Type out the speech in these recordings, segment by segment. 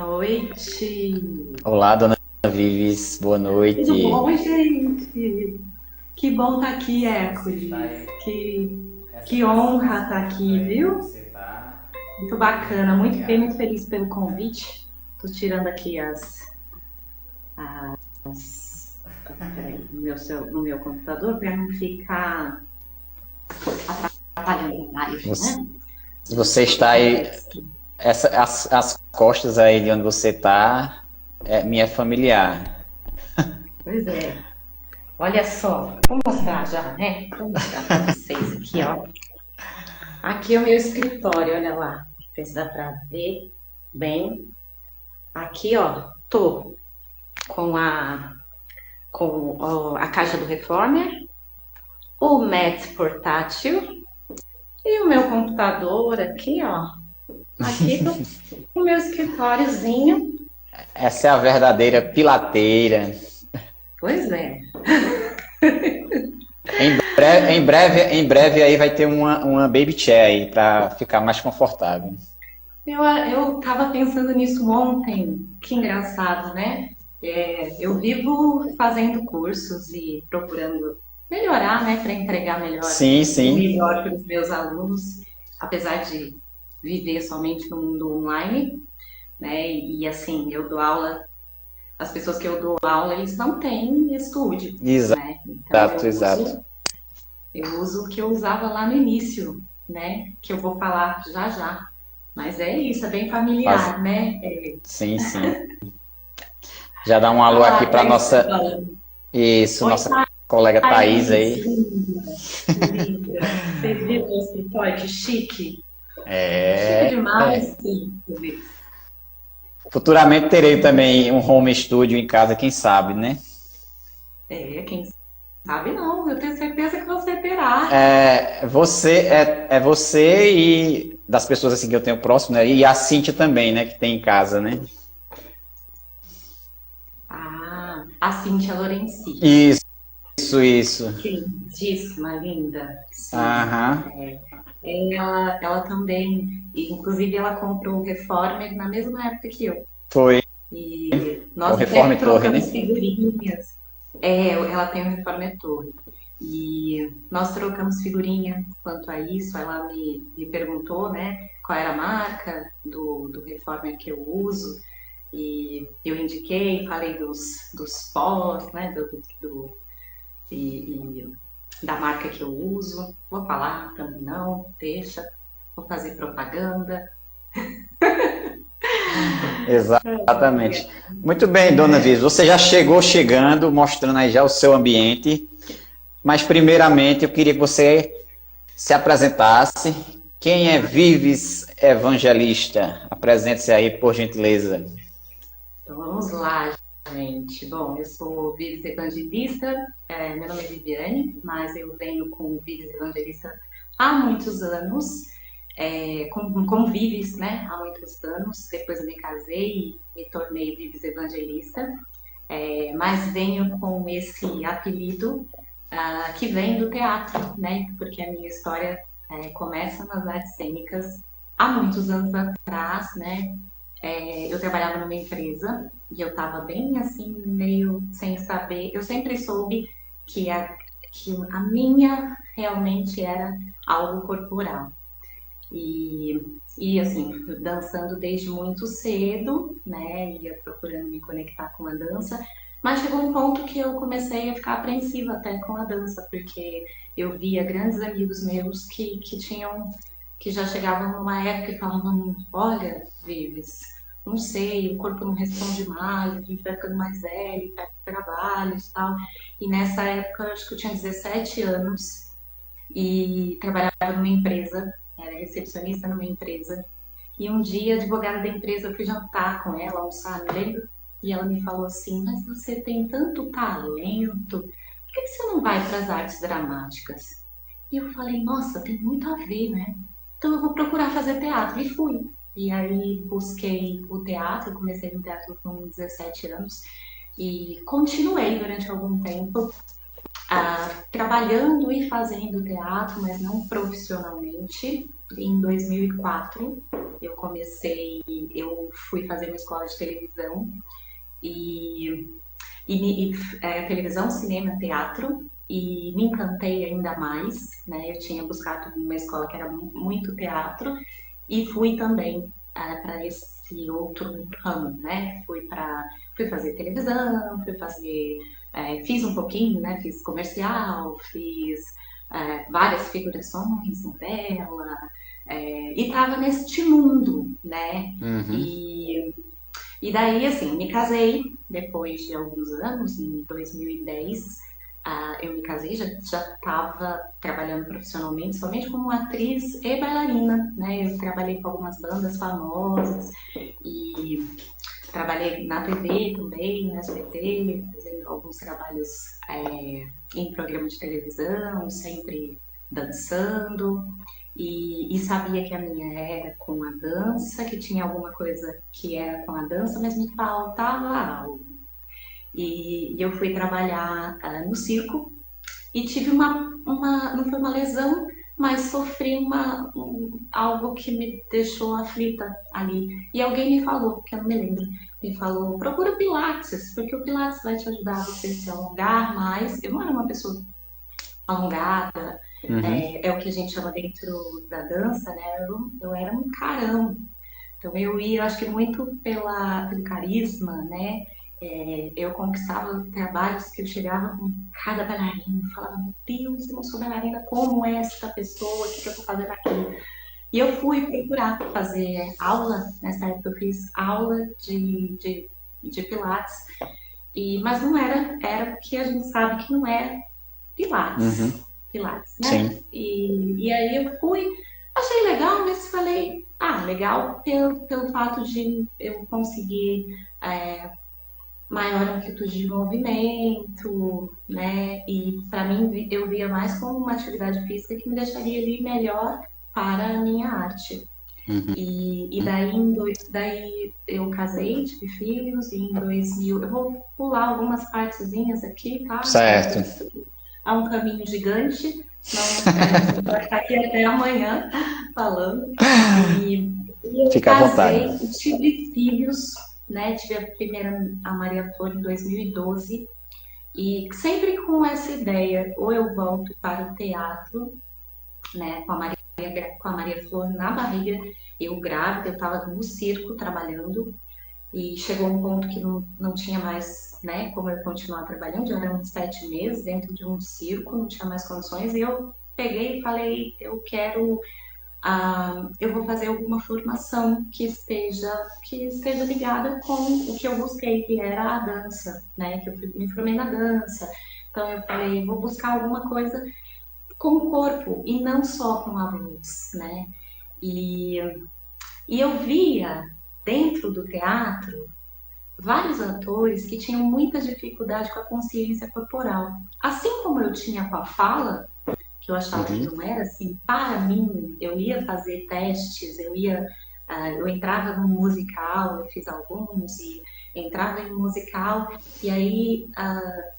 noite. Olá, dona Vives, boa Tudo noite. bom, gente? Que bom estar aqui, Você está Hércules. aí, Que honra estar aqui, onde viu? você está, Muito e bacana. Muito bem, muito familiar. feliz pelo convite. Estou tirando aqui peraí, no meu computador para não ficar atrapalhando a live, Você, né? você Deixa eu está colocar aí, aqui. as costas aí de onde você está, é minha familiar. Pois é. Olha só, vou mostrar já, né? Vou mostrar para vocês aqui, ó. Aqui é o meu escritório, olha lá. Não sei se dá para ver bem. Aqui, ó, tô com a caixa do Reformer, o Mac portátil e o meu computador aqui, ó. Aqui tô com o meu escritóriozinho. Essa é a verdadeira pilateira. Pois é. Em breve aí vai ter uma baby chair aí para ficar mais confortável. Eu tava pensando nisso ontem. Que engraçado, né? Eu vivo fazendo cursos e procurando melhorar, né, para entregar Sim, o sim, melhor para os meus alunos, apesar de viver somente no mundo online, né? E assim, eu dou aula, as pessoas que eu dou aula, eles não têm estúdio, né? Então exato, exato. eu uso o que eu usava lá no início, né? Que eu vou falar já já. Mas é isso, é bem Faz... familiar, né? Sim, sim. Já dá um alô aqui Ah, para Thaís tá nossa, falando. isso, Oi, nossa colega Thaís Thaís, aí. linda, linda. Vocês viram o escritório? Que chique. Chique É. demais, sim. Futuramente terei também um home studio em casa, quem sabe, né? Quem sabe não, eu tenho certeza que você terá. É você e das pessoas assim que eu tenho próximo, né? E a Cíntia também, né? Que tem em casa, né? Ah, a Cíntia Lorenzi. Isso, isso. Lindíssima, linda. Sim. Aham. Ela também, inclusive ela comprou o Reformer na mesma época que eu. Foi. E É o nós até Reforme Torre, né? trocamos figurinhas. Ela tem um Reformer Torre. E nós trocamos figurinha quanto a isso. Ela me perguntou, né, qual era a marca do Reformer que eu uso. E eu indiquei, falei dos pós, né, e da marca que eu uso. Vou falar também não, deixa. Vou fazer propaganda. Exatamente. Muito bem, dona Viz. Você já chegou chegando, mostrando aí já o seu ambiente. Mas, primeiramente, eu queria que você se apresentasse. Quem é Vives Evangelista? Apresente-se aí, por gentileza. Então vamos lá, gente. Bom, eu sou Vives Evangelista, meu nome é Viviane, mas eu venho com o Vives Evangelista há muitos anos, com Vives, né, há muitos anos. Depois eu me casei e me tornei Vives Evangelista, mas venho com esse apelido que vem do teatro, né, porque a minha história começa nas artes cênicas há muitos anos atrás, né. Eu trabalhava numa empresa e eu estava bem assim, meio sem saber. Eu sempre soube que a minha realmente era algo corporal. E assim, dançando desde muito cedo, né? Ia procurando me conectar com a dança. Mas chegou um ponto que eu comecei a ficar apreensiva até com a dança, porque eu via grandes amigos meus que tinham, que já chegavam numa época e falavam, olha, Vives, não sei, o corpo não responde mais, a gente vai ficando mais velho, perde trabalhos e tal. E nessa época, acho que eu tinha 17 anos e trabalhava numa empresa, era recepcionista numa empresa. E um dia, a advogada da empresa, eu fui jantar com ela, almoçar, me lembro, e ela me falou assim: Mas você tem tanto talento, por que você não vai para as artes dramáticas? E eu falei: Nossa, tem muito a ver, né? Então eu vou procurar fazer teatro. E fui. E aí busquei o teatro, comecei no teatro com 17 anos e continuei durante algum tempo trabalhando e fazendo teatro, mas não profissionalmente, em 2004. eu fui fazer uma escola de televisão e, televisão, cinema, teatro, e me encantei ainda mais, né? Eu tinha buscado uma escola que era muito teatro e fui também para esse outro ramo, né? Fui fazer televisão, fiz um pouquinho, né? Fiz comercial, fiz várias figurações, novela, e estava neste mundo, né? Uhum. E daí, assim, me casei depois de alguns anos, em 2010. Eu me casei, já estava trabalhando profissionalmente, somente como atriz e bailarina, né? Eu trabalhei com algumas bandas famosas e trabalhei na TV também, na SBT, fazendo alguns trabalhos em programa de televisão, sempre dançando. E sabia que a minha era com a dança, que tinha alguma coisa que era com a dança, mas me faltava algo. E eu fui trabalhar no circo e tive não foi uma lesão, mas sofri algo que me deixou aflita ali. E alguém me falou, que eu não me lembro, me falou, procura Pilates, porque o Pilates vai te ajudar a você se alongar mais. Eu não era uma pessoa alongada, Uhum. é o que a gente chama dentro da dança, né? Eu era um carão. Então eu ia, acho que muito pelo carisma, né? Eu conquistava trabalhos que eu chegava com cada bailarina, falava, meu Deus, eu não sou bailarina, como é essa pessoa, o que eu tô fazendo aqui? E eu fui procurar fazer aula, nessa época eu fiz aula de Pilates, mas não era porque a gente sabe que não é Uhum. Pilates, né? Sim. E aí eu fui, achei legal, mas falei, legal pelo fato de eu conseguir maior amplitude de movimento, né? E para mim eu via mais como uma atividade física que me deixaria ali melhor para a minha arte. Uhum. E daí eu casei, tive filhos, e em 2000, eu vou pular algumas partezinhas aqui, tá? Certo. Há um caminho gigante, senão a gente vai estar aqui até amanhã falando. E eu Fica à vontade. casei e tive filhos, né? Tive a primeira, a Maria Flor, em 2012, e sempre com essa ideia, ou eu volto para o teatro, né, com a Maria Flor na barriga, eu grávida, eu estava no circo trabalhando, e chegou um ponto que não tinha mais, né, como eu continuar trabalhando, já eram 7 meses dentro de um circo, não tinha mais condições, e eu peguei e falei, eu vou fazer alguma formação que esteja ligada com o que eu busquei, que era a dança, né, que eu me formei na dança. Então eu falei, vou buscar alguma coisa com o corpo e não só com a voz, né? E, e eu via dentro do teatro vários atores que tinham muita dificuldade com a consciência corporal. Assim como eu tinha com a fala, que eu achava que não era assim, para mim, eu ia fazer testes, eu entrava no musical, eu fiz alguns, e entrava em musical, e aí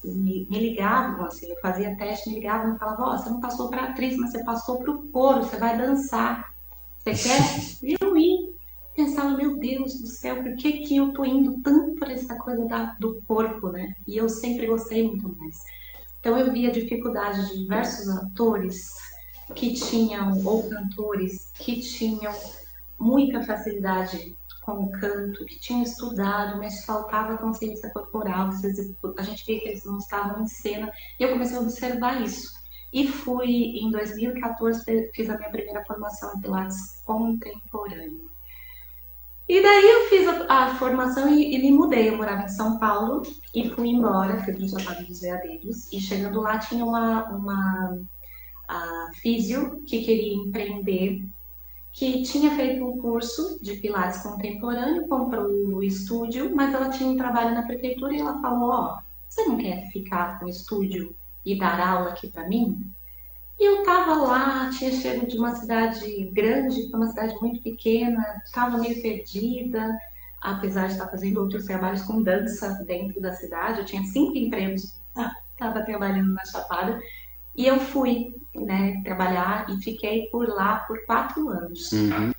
me ligavam, assim, eu fazia teste, me ligavam e falavam, você não passou para atriz, mas você passou para o coro, você vai dançar, você quer? E eu ia, pensava, meu Deus do céu, por que eu tô indo tanto para essa coisa do corpo, né? E eu sempre gostei muito mais. Então eu via dificuldade de diversos atores que tinham, ou cantores, que tinham muita facilidade com o canto, que tinham estudado, mas faltava consciência corporal, a gente via que eles não estavam em cena, e eu comecei a observar isso. E fui, em 2014, fiz a minha primeira formação em Pilates contemporâneo. E daí eu fiz a formação e me mudei. Eu morava em São Paulo e fui embora, fui para o Chapada dos Veadeiros. E chegando lá tinha uma físio que queria empreender, que tinha feito um curso de Pilates contemporâneo, comprou o estúdio, mas ela tinha um trabalho na prefeitura e ela falou, você não quer ficar com o estúdio e dar aula aqui para mim? E eu tava lá, tinha chego de uma cidade grande para uma cidade muito pequena, estava meio perdida, apesar de estar fazendo outros trabalhos com dança dentro da cidade. Eu tinha 5 empregos, estava trabalhando na Chapada, e eu fui, né, trabalhar e fiquei por lá por 4 anos. Uhum.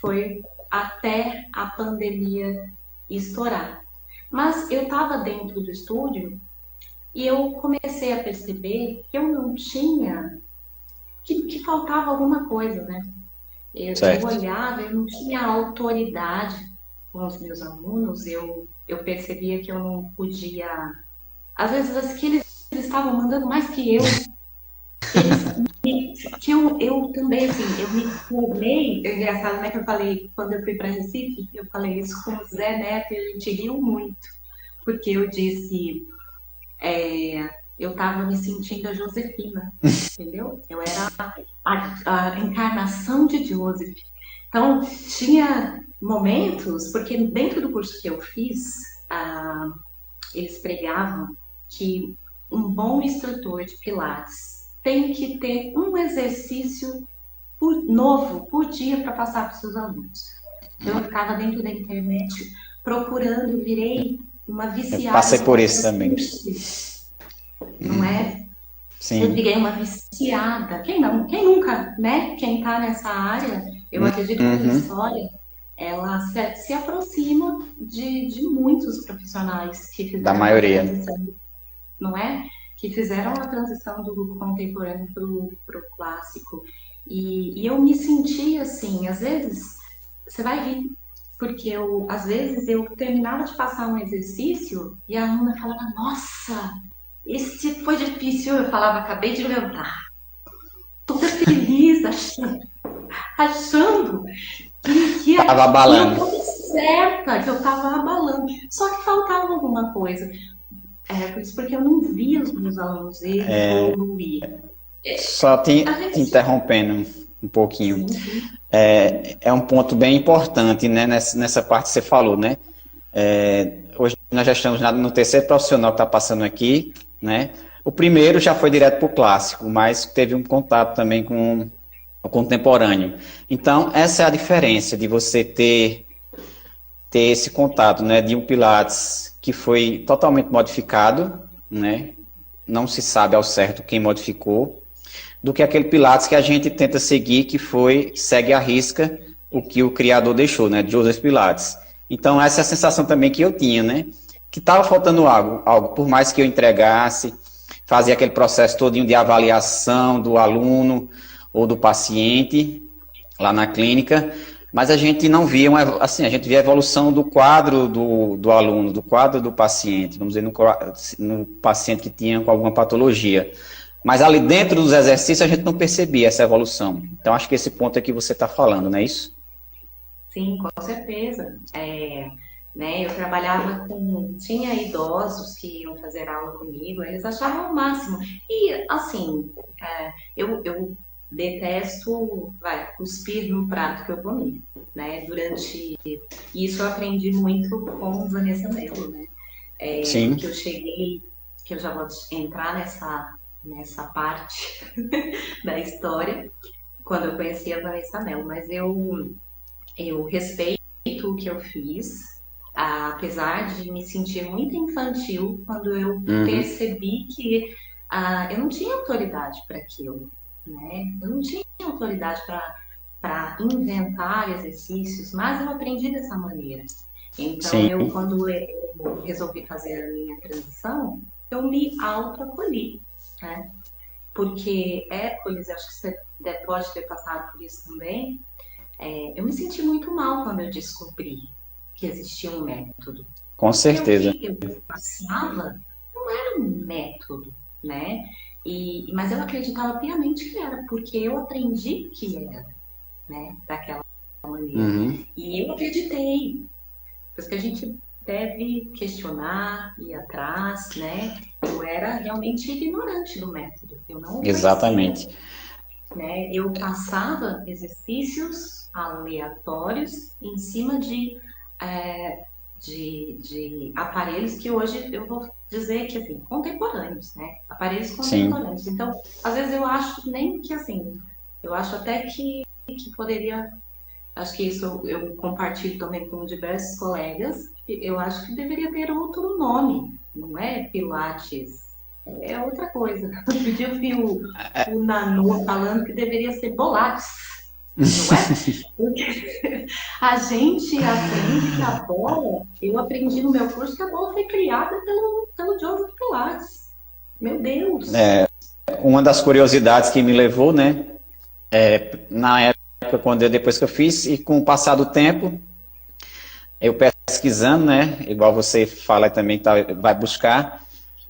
Foi até a pandemia estourar. Mas eu estava dentro do estúdio e eu comecei a perceber que eu não tinha, que faltava alguma coisa, né? Eu Certo. olhava, eu não tinha autoridade com os meus alunos, eu percebia que eu não podia. Às vezes, as que eles estavam mandando mais que eu, eles que eu também, assim, eu me tornei. É engraçado, né? Que eu falei, quando eu fui para Recife, eu falei isso com o Zé Neto e a gente riu muito, porque eu disse, eu estava me sentindo a Josefina, entendeu? Eu era a encarnação de Joseph. Então, tinha momentos, porque dentro do curso que eu fiz, eles pregavam que um bom instrutor de Pilates tem que ter um exercício novo por dia para passar para os seus alunos. Então, eu ficava dentro da internet procurando, eu virei uma Eu viciada passei de por isso também. não é? Eu Sim. virei uma viciada. Quem não? Quem nunca, né? Quem está nessa área, eu acredito que a minha Uhum. história, ela se aproxima de muitos profissionais que Da fizeram a maioria. transição, não é? Que fizeram a transição do contemporâneo para o clássico. E eu me senti assim, às vezes, você vai rir, porque às vezes eu terminava de passar um exercício e a aluna falava, nossa, esse foi difícil. Eu falava, acabei de inventar. Toda feliz, achando Tava que eu abalando. estava certa, que eu estava abalando. Só que faltava alguma coisa. Por isso, porque eu não via os meus alunos evoluir. Só A te gente. interrompendo um pouquinho. Sim, sim. É um ponto bem importante, né, nessa parte que você falou, né? Hoje nós já estamos no terceiro profissional que está passando aqui, né? O primeiro já foi direto para o clássico, mas teve um contato também com o contemporâneo. Então, essa é a diferença de você ter esse contato, né, de um Pilates que foi totalmente modificado, né? Não se sabe ao certo quem modificou, do que aquele Pilates que a gente tenta seguir, que segue à risca o que o criador deixou, né, Joseph Pilates. Então, essa é a sensação também que eu tinha, né, que estava faltando algo, por mais que eu entregasse, fazia aquele processo todinho de avaliação do aluno ou do paciente lá na clínica, mas a gente não via, assim, a gente via a evolução do quadro do aluno, do quadro do paciente, vamos dizer, no paciente que tinha com alguma patologia. Mas ali dentro dos exercícios a gente não percebia essa evolução. Então acho que esse ponto é que você está falando, não é isso? Sim, com certeza. Né, eu trabalhava com. Tinha idosos que iam fazer aula comigo, eles achavam o máximo. E, assim, eu detesto, cuspir no prato que eu comi, né? Durante. Isso eu aprendi muito com Vanessa Mello, né? Sim, Porque eu cheguei, que eu já vou entrar nessa parte da história, quando eu conheci a Vanessa Mello, mas eu respeito o que eu fiz, apesar de me sentir muito infantil quando eu uhum, percebi que eu não tinha autoridade para aquilo, né? Eu não tinha autoridade para inventar exercícios, mas eu aprendi dessa maneira. Então, sim, quando eu resolvi fazer a minha transição, eu me autoacolhi, né? Porque Hércules, acho que você pode ter passado por isso também, eu me senti muito mal quando eu descobri que existia um método. com Porque o certeza. que eu passava não era um método, né? Mas eu acreditava piamente que era, porque eu aprendi que era, né? Daquela maneira. Uhum, E eu acreditei. Por isso que a gente deve questionar, ir atrás, né? Eu era realmente ignorante do método, eu não o conhecia, exatamente. né? Eu passava exercícios aleatórios em cima de aparelhos que hoje eu vou dizer que, assim, contemporâneos, né? Aparelhos Sim. contemporâneos. Então, às vezes eu acho nem que, assim, eu acho até que poderia, acho que isso eu compartilho também com diversos colegas, que eu acho que deveria ter outro nome, não é Pilates, é outra coisa. Outro dia eu vi o Nanô falando que deveria ser Bolates. não é? Porque a gente aprende que a bola, eu aprendi no meu curso que a bola foi criada pelo Joseph Pilates. Meu Deus! Uma das curiosidades que me levou, né, na época, depois que eu fiz, e com o passar do tempo, eu pesquisando, né, igual você fala também, tá, vai buscar,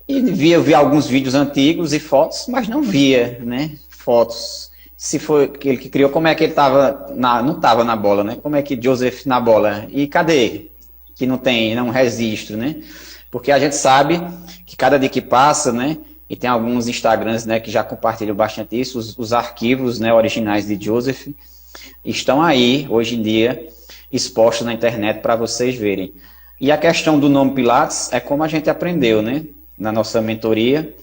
e vi alguns vídeos antigos e fotos, mas não via, né, fotos. Se foi ele que criou, como é que ele estava, não estava na bola, né, como é que Joseph na bola, e cadê? Que não tem, não registro, né, porque a gente sabe que cada dia que passa, né, e tem alguns Instagrams, né, que já compartilham bastante isso, os arquivos, né, originais de Joseph estão aí, hoje em dia, expostos na internet para vocês verem. E a questão do nome Pilates é como a gente aprendeu, né, na nossa mentoria,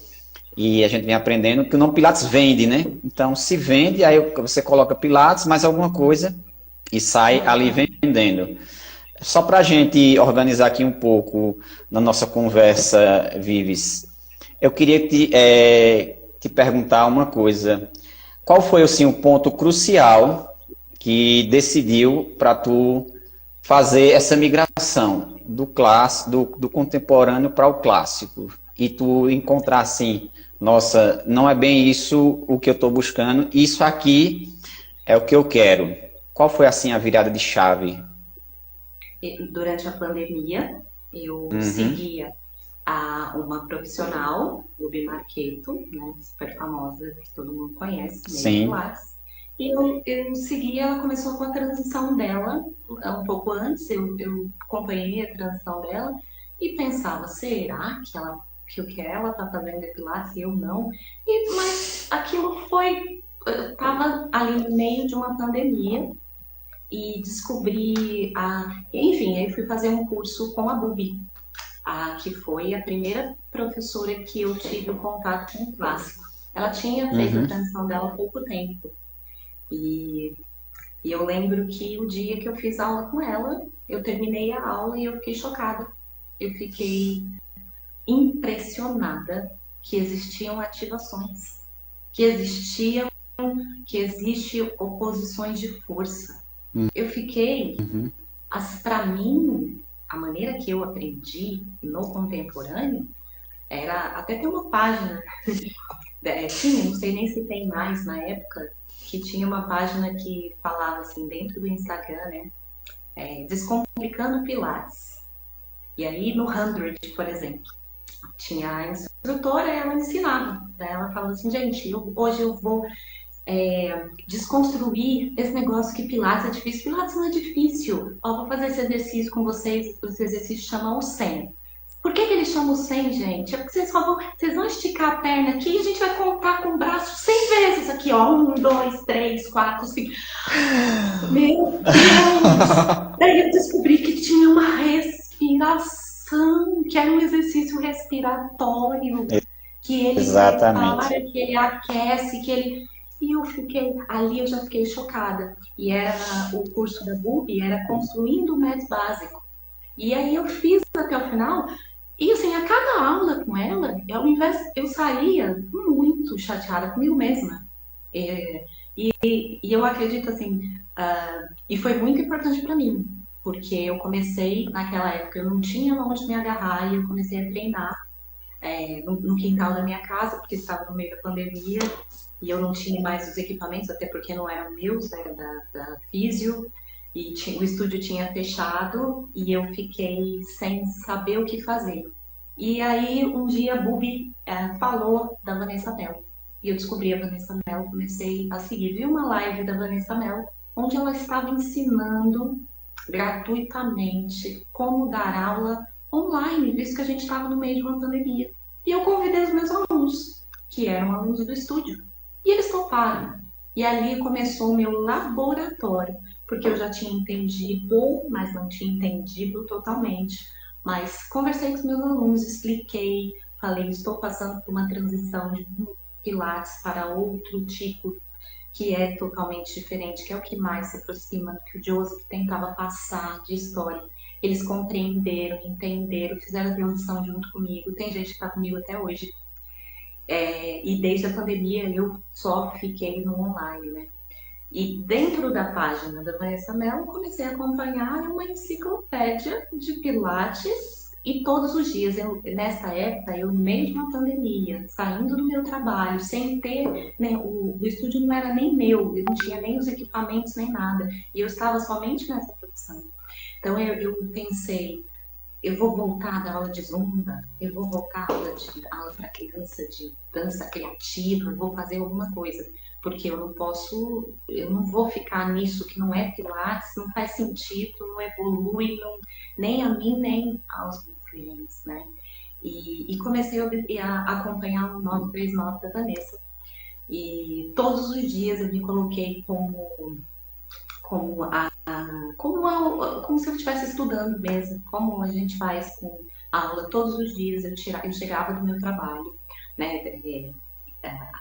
e a gente vem aprendendo que o nome Pilates vende, né? Então, se vende, aí você coloca Pilates, mais alguma coisa, e sai ali vendendo. Só para a gente organizar aqui um pouco na nossa conversa, Vives, eu queria te perguntar uma coisa. Qual foi assim, o ponto crucial que decidiu para tu fazer essa migração do contemporâneo para o clássico? E tu encontrar assim, nossa, não é bem isso o que eu estou buscando, isso aqui é o que eu quero. Qual foi assim a virada de chave? Durante a pandemia, eu Uhum. seguia uma profissional, Ruby Marqueto, né, super famosa, que todo mundo conhece, meio Sim. Pilates. E eu segui, ela começou com a transição dela, um pouco antes, eu acompanhei a transição dela e pensava, será que o que ela está fazendo é Pilates e eu não? Mas aquilo foi, estava ali no meio de uma pandemia e descobri, enfim, aí fui fazer um curso com a Bubi, que foi a primeira professora que eu tive o contato com o clássico. Ela tinha feito a Uhum. transição dela há pouco tempo. E, e eu lembro que o dia que eu fiz aula com ela, eu terminei a aula e eu fiquei chocada. Eu fiquei impressionada que existiam ativações, que existiam, que existem oposições de força. Eu fiquei, Uhum. para mim, a maneira que eu aprendi no contemporâneo era até ter uma página, tinha, não sei nem se tem mais na época, que tinha uma página que falava assim, dentro do Instagram, né? Descomplicando Pilates. E aí no 100, por exemplo, tinha a instrutora, ela ensinava. Daí ela falava assim, gente, hoje eu vou desconstruir esse negócio que Pilates é difícil. Pilates não é difícil. Ó, vou fazer esse exercício com vocês, esse exercício chama o 100. Por que eles chamam 100, gente? É porque vocês vão esticar a perna aqui e a gente vai contar com o braço 100 vezes aqui, ó. 1, 2, 3, 4, 5. Meu Deus! Daí eu descobri que tinha uma respiração, que era um exercício respiratório, que ele prepara, Exatamente. que ele aquece, que ele. E eu fiquei, ali eu já fiquei chocada. E era o curso da BUB, era construindo o MES básico. E aí eu fiz até o final, e assim, a cada aula com ela, eu saía muito chateada comigo mesma. É, e eu acredito assim, e foi muito importante para mim, porque eu comecei naquela época, eu não tinha onde me agarrar e eu comecei a treinar no quintal da minha casa, porque estava no meio da pandemia e eu não tinha mais os equipamentos, até porque não eram meus, era da Físio, e o estúdio tinha fechado e eu fiquei sem saber o que fazer. E aí um dia a Bubi falou da Vanessa Mello. E eu descobri a Vanessa Mello, comecei a seguir. Vi uma live da Vanessa Mello, onde ela estava ensinando gratuitamente como dar aula online, visto que a gente estava no meio de uma pandemia. E eu convidei os meus alunos, que eram alunos do estúdio, e eles toparam. E ali começou o meu laboratório, porque eu já tinha entendido, mas não tinha entendido totalmente. Mas conversei com os meus alunos, expliquei, falei, estou passando por uma transição de Pilates para outro tipo que é totalmente diferente, que é o que mais se aproxima do que o Joseph tentava passar de história. Eles compreenderam, entenderam, fizeram a transição junto comigo. Tem gente que está comigo até hoje. E desde a pandemia eu só fiquei no online, né? E dentro da página da Vanessa Mello, comecei a acompanhar uma enciclopédia de Pilates e todos os dias, nessa época, eu mesmo na pandemia, saindo do meu trabalho, sem ter, né, o estúdio não era nem meu, eu não tinha nem os equipamentos nem nada, e eu estava somente nessa produção. Então eu pensei, eu vou voltar da aula de zumba, eu vou voltar da aula para criança de dança criativa, vou fazer alguma coisa, porque eu não posso, eu não vou ficar nisso que não é Pilates, não faz sentido, não evolui, não, nem a mim, nem aos meus clientes, né? E comecei a acompanhar o 939 da Vanessa. E todos os dias eu me coloquei como a como se eu estivesse estudando mesmo, como a gente faz com aula todos os dias. Eu chegava do meu trabalho, né?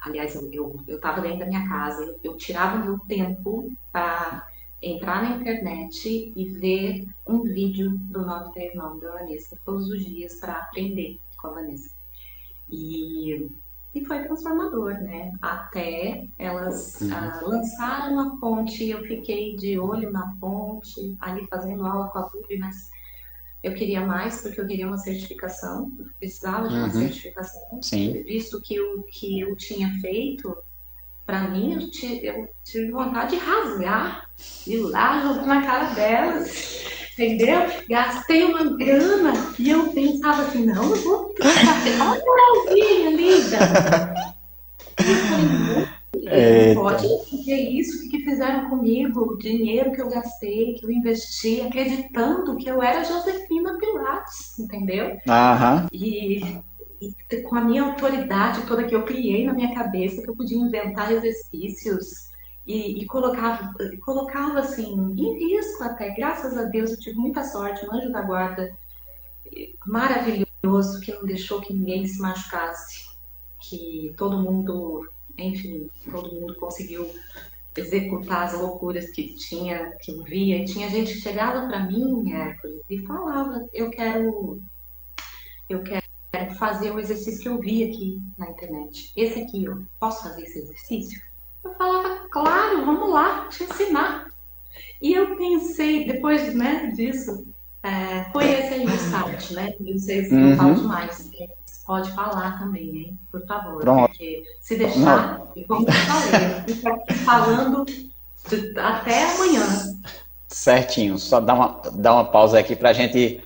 Aliás, eu estava dentro da minha casa, eu tirava meu tempo para entrar na internet e ver um vídeo do 939 da Vanessa todos os dias para aprender com a Vanessa. E foi transformador, né? Até elas lançaram a ponte, eu fiquei de olho na ponte, ali fazendo aula com a Bubi, mas eu queria mais, porque eu queria uma certificação, eu precisava de uma certificação, Sim. visto que o que eu tinha feito, para mim, eu tive vontade de rasgar, de ir lá, jogar na cara delas, entendeu? Gastei uma grana e eu pensava assim, não, eu vou fazer uma moralzinha linda. E eu falei, não pode fazer isso, o que fizeram comigo, o dinheiro que eu gastei, que eu investi, acreditando que eu era Josefina Pilates, entendeu? Aham. E com a minha autoridade toda que eu criei na minha cabeça, que eu podia inventar exercícios e colocava assim, em risco até. Graças a Deus eu tive muita sorte, um anjo da guarda maravilhoso que não deixou que ninguém se machucasse, que todo mundo, enfim, todo mundo conseguiu executar as loucuras que tinha, que eu via. E tinha gente que chegava para mim, Hércules, e falava, eu quero fazer o exercício que eu vi aqui na internet. Esse aqui, eu posso fazer esse exercício? Eu falava, claro, vamos lá, te ensinar. E eu pensei, depois, né, disso, foi esse aí o start, né? Não sei se eu falo demais. Pode falar também, hein? Por favor. Pronto. Porque se deixar, como eu falei, eu fico aqui falando até amanhã. Certinho. Só dar uma pausa aqui para a gente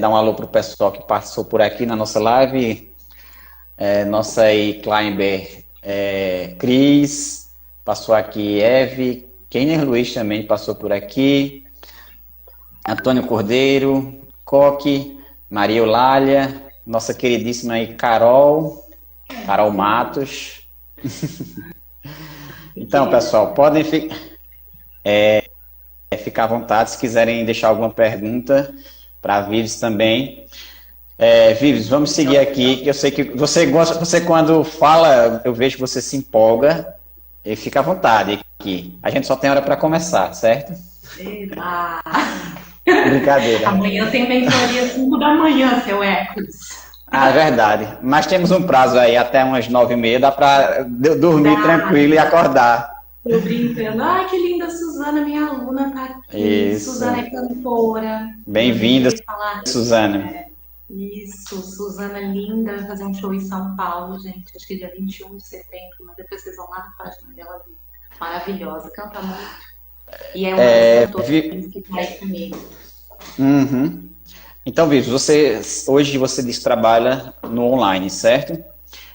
dar um alô para o pessoal que passou por aqui na nossa live. Nossa aí, Climber, Cris, passou aqui, Eve, Kenner Luiz também passou por aqui, Antônio Cordeiro, Coque, Maria Eulália, nossa queridíssima aí, Carol Matos. Então, pessoal, podem ficar à vontade se quiserem deixar alguma pergunta para a Vives também. Vives, vamos seguir aqui, que eu sei que você gosta, você quando fala, eu vejo que você se empolga, e fica à vontade aqui. A gente só tem hora para começar, certo? Eba. Brincadeira. Amanhã tem mentoria 5 da manhã, seu Hércules. É verdade. Mas temos um prazo aí, até umas 9h30, dá para dormir tranquilo e acordar. Eu brincando, ai que linda Suzana, minha aluna tá aqui. Isso. Suzana é cantora. Bem-vinda, Suzana. Isso, Suzana linda, vai fazer um show em São Paulo, gente, acho que dia 21 de setembro, mas depois vocês vão lá na página dela, maravilhosa, canta muito. E é uma das cantoras que tá aí comigo. Então, Vives, hoje você diz que trabalha no online, certo?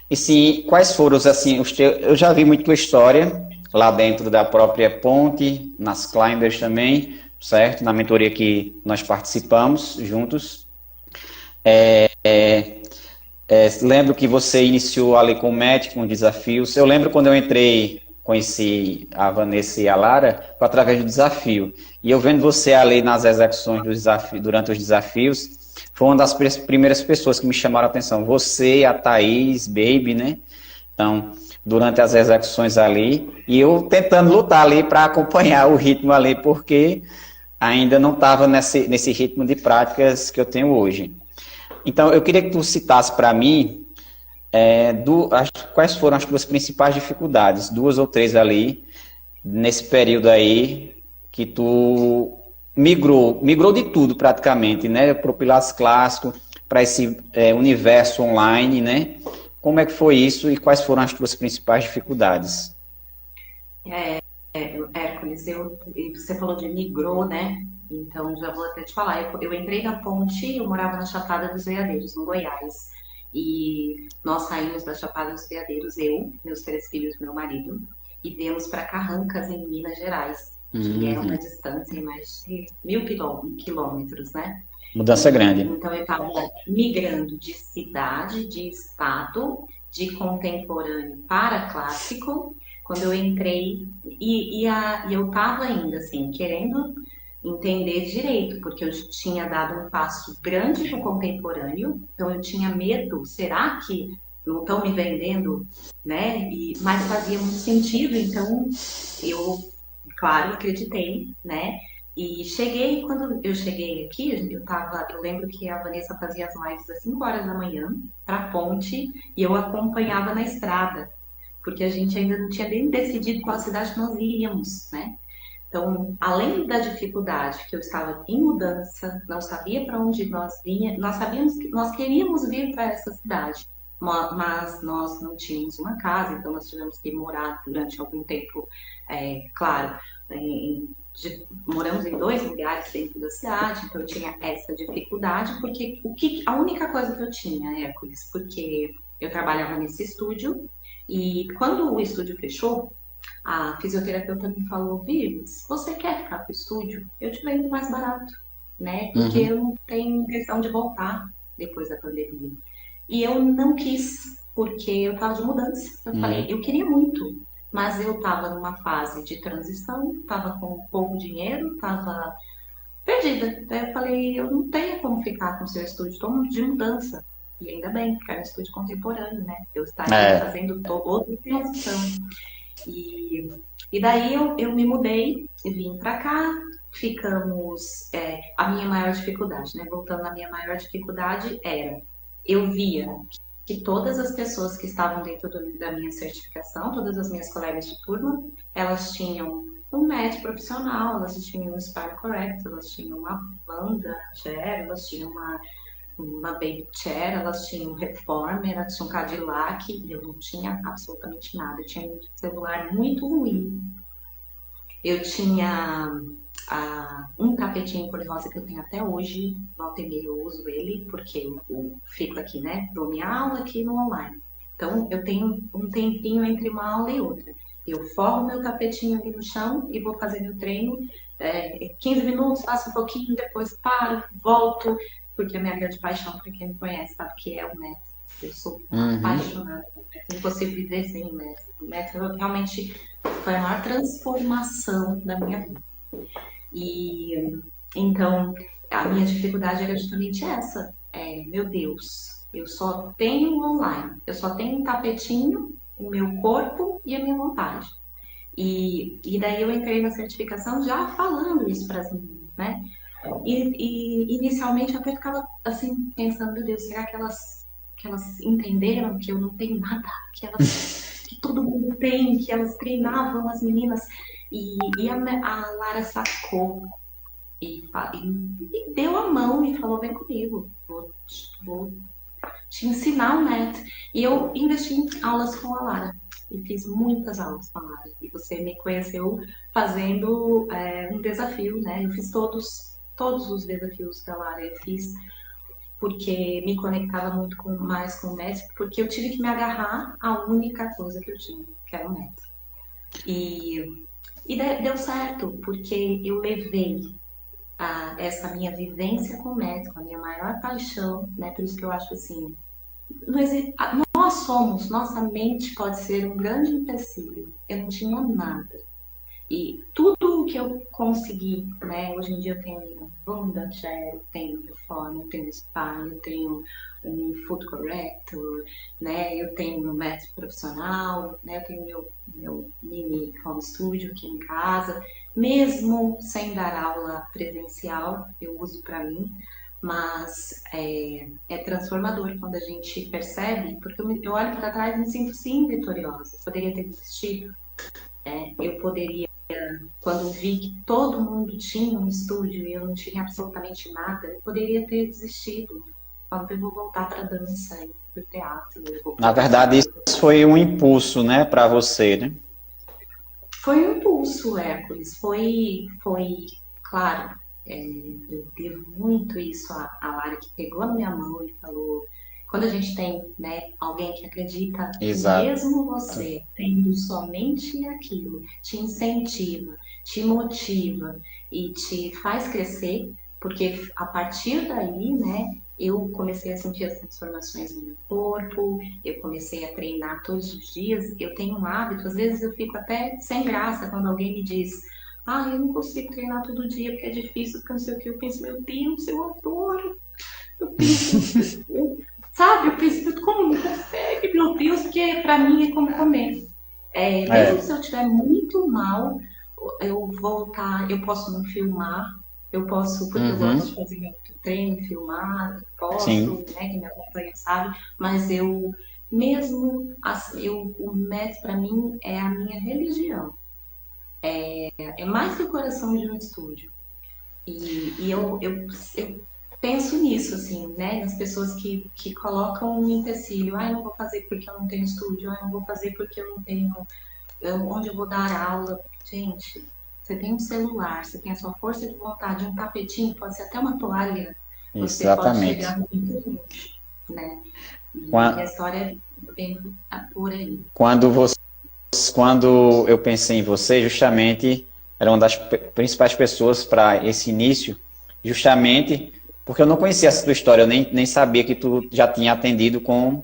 E sim, quais foram assim, eu já vi muito tua história lá dentro da própria Ponte, nas Climbers também, certo? Na mentoria que nós participamos juntos. Lembro que você iniciou ali com o MET, com desafios. Eu lembro quando eu entrei, conheci a Vanessa e a Lara, foi através do desafio. E eu vendo você ali nas execuções do desafio, durante os desafios, foi uma das primeiras pessoas que me chamaram a atenção. Você, a Thaís, Baby, né? Então, durante as execuções ali, e eu tentando lutar ali para acompanhar o ritmo ali, porque ainda não estava nesse ritmo de práticas que eu tenho hoje. Então, eu queria que tu citasse para mim quais foram as tuas principais dificuldades, 2 ou 3 ali, nesse período aí que tu migrou de tudo praticamente, né? Para o Pilates clássico, para esse universo online, né? Como é que foi isso e quais foram as tuas principais dificuldades? Hércules, e você falou de migrou, né? Então já vou até te falar. Eu entrei na ponte, eu morava na Chapada dos Veadeiros, no Goiás. E nós saímos da Chapada dos Veadeiros, eu, meus 3 filhos, meu marido, e demos para Carrancas, em Minas Gerais, que é uma Uhum. distância de mais de 1.000 quilômetros, né? Mudança E grande. então eu estava migrando de cidade, de estado, de contemporâneo para clássico, quando eu entrei, e eu estava ainda assim, querendo entender direito, porque eu tinha dado um passo grande no contemporâneo, então eu tinha medo, será que não estão me vendendo, né? Mas fazia muito sentido, então eu, claro, acreditei, né? E cheguei, quando eu cheguei aqui, eu lembro que a Vanessa fazia as lives às 5 horas da manhã, para a ponte, e eu acompanhava na estrada, porque a gente ainda não tinha nem decidido qual cidade nós iríamos, né? Então, além da dificuldade que eu estava em mudança, não sabia para onde nós vinha, nós sabíamos que nós queríamos vir para essa cidade, mas nós não tínhamos uma casa, então nós tivemos que morar durante algum tempo, claro, moramos em 2 lugares dentro da cidade, então eu tinha essa dificuldade, porque a única coisa que eu tinha, Hércules, porque eu trabalhava nesse estúdio, e quando o estúdio fechou, a fisioterapeuta me falou, Vives, você quer ficar pro estúdio? Eu te vendo mais barato, né? Porque Uhum. eu não tenho intenção de voltar depois da pandemia. E eu não quis, porque eu estava de mudança. Eu falei, Uhum. eu queria muito, mas eu estava numa fase de transição, estava com pouco dinheiro, estava perdida. Daí eu falei, eu não tenho como ficar com o seu estúdio, estou de mudança. E ainda bem, porque era um estúdio contemporâneo, né? Eu estaria É. fazendo outra transição. E, e daí eu me mudei e vim para cá. Ficamos. A minha maior dificuldade, né? Voltando à minha maior dificuldade era eu via que todas as pessoas que estavam dentro da minha certificação, todas as minhas colegas de turma, elas tinham um MED profissional, elas tinham um Spine Correct, elas tinham uma banda, elas tinham uma baby chair, elas tinham um reformer, elas tinham um Cadillac, e eu não tinha absolutamente nada. Eu tinha um celular muito ruim. Eu tinha um tapetinho cor-de-rosa que eu tenho até hoje, volta e meia eu uso ele, porque eu fico aqui, né? Dou minha aula aqui no online. Então, eu tenho um tempinho entre uma aula e outra. Eu forro meu tapetinho ali no chão e vou fazer meu treino. 15 minutos, faço um pouquinho, depois paro, volto, porque a minha grande paixão, para quem me conhece, sabe que é o método. Eu sou Uhum. apaixonada. Não consigo viver sem o método. O método realmente foi a maior transformação da minha vida. E então a minha dificuldade era justamente essa. Meu Deus, eu só tenho online, eu só tenho um tapetinho, o meu corpo e a minha vontade. E daí eu entrei na certificação já falando isso para as meninas, né? E inicialmente eu até ficava assim, pensando, meu Deus, será que elas entenderam que eu não tenho nada, que todo mundo tem, que elas treinavam as meninas? A Lara sacou e deu a mão e falou, vem comigo, vou te ensinar o método. E eu investi em aulas com a Lara. E fiz muitas aulas com a Lara. E você me conheceu fazendo um desafio, né? Eu fiz todos os desafios da Lara. Eu fiz porque me conectava muito mais com o método, porque eu tive que me agarrar à única coisa que eu tinha, que era o método. E deu certo, porque eu levei essa minha vivência com o médico, a minha maior paixão, né? Por isso que eu acho assim, nós somos, nossa mente pode ser um grande empecilho. Eu não tinha nada. E tudo o que eu consegui, né? Hoje em dia eu tenho minha bunda, eu tenho reforma, eu tenho spa, eu tenho um food corrector, né? Eu tenho meu método profissional, né? Eu tenho meu mini home studio aqui em casa. Mesmo sem dar aula presencial, eu uso para mim, mas é transformador quando a gente percebe, porque eu olho para trás e me sinto sim vitoriosa. Eu poderia ter desistido, eu poderia quando vi que todo mundo tinha um estúdio e eu não tinha absolutamente nada, eu poderia ter desistido. Falando, eu vou voltar para dança e para o teatro, eu vou Na procurar verdade, outra isso coisa. foi um impulso, né, para você, né? Foi um impulso, Hércules. Claro, eu devo muito isso à Lara, que pegou na minha mão e falou. Quando a gente tem, né, alguém que acredita que Exato. mesmo você tendo somente aquilo, te incentiva, te motiva e te faz crescer, porque a partir daí, né, eu comecei a sentir as transformações no meu corpo, eu comecei a treinar todos os dias. Eu tenho um hábito, às vezes eu fico até sem graça quando alguém me diz: ah, eu não consigo treinar todo dia porque é difícil, porque não sei o que. Eu penso, meu Deus, eu adoro. Eu penso, sabe? Eu penso, como não consegue? Meu Deus, porque pra mim é como comer. Mesmo É, se eu estiver muito mal, eu voltar, eu posso não filmar, eu posso, porque eu gosto de uhum, fazer meu treino, filmar, posso, sim, né, quem me acompanha sabe, mas eu, mesmo assim, o método para mim é a minha religião, é mais que o coração de um estúdio. Eu penso nisso, assim, né? Nas pessoas que colocam um empecilho. Ah, eu não vou fazer porque eu não tenho estúdio. Ah, eu não vou fazer porque eu não tenho onde eu vou dar aula. Gente, você tem um celular, você tem a sua força de vontade, um tapetinho, pode ser até uma toalha, você pode chegar exatamente. muito longe, né? E a Qua- história vem por aí. Quando você, quando eu pensei em você, justamente era uma das principais pessoas para esse início, justamente porque eu não conhecia essa tua história, eu nem sabia que tu já tinha atendido com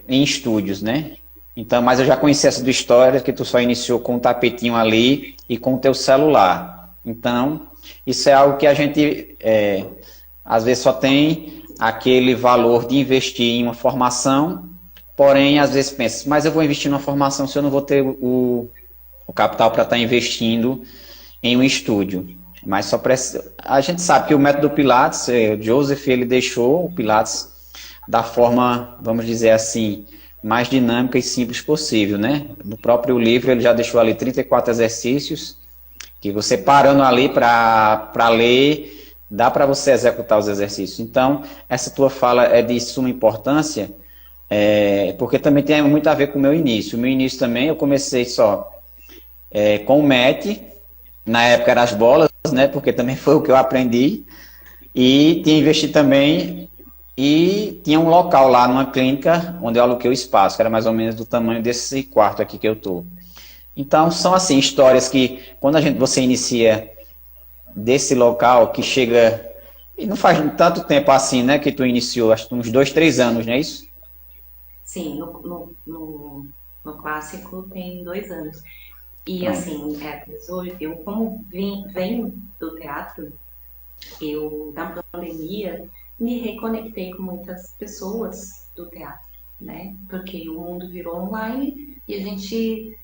em estúdios, né? Então, mas eu já conhecia essa tua história, que tu só iniciou com um tapetinho ali e com o teu celular. Então, isso é algo que a gente às vezes só tem aquele valor de investir em uma formação, porém, às vezes pensa, mas eu vou investir numa formação se eu não vou ter o capital para estar investindo em um estúdio. Mas só precisa. A gente sabe que o método Pilates, o Joseph, ele deixou o Pilates da forma, vamos dizer assim, mais dinâmica e simples possível, né? No próprio livro ele já deixou ali 34 exercícios que você parando ali para ler, dá para você executar os exercícios. Então, essa tua fala é de suma importância, porque também tem muito a ver com o meu início. O meu início também, eu comecei só com o MET, na época eram as bolas, né? Porque também foi o que eu aprendi. E tinha investido também e tinha um local lá numa clínica onde eu aluguei o espaço, que era mais ou menos do tamanho desse quarto aqui que eu tô. Então são assim histórias que quando você inicia desse local que chega e não faz tanto tempo assim, né, que tu iniciou, acho que uns 2, 3 anos, não é isso? Sim, no clássico tem 2 anos. E Pronto. assim, hoje, eu como venho do teatro, eu na pandemia me reconectei com muitas pessoas do teatro, né? Porque o mundo virou online e a gente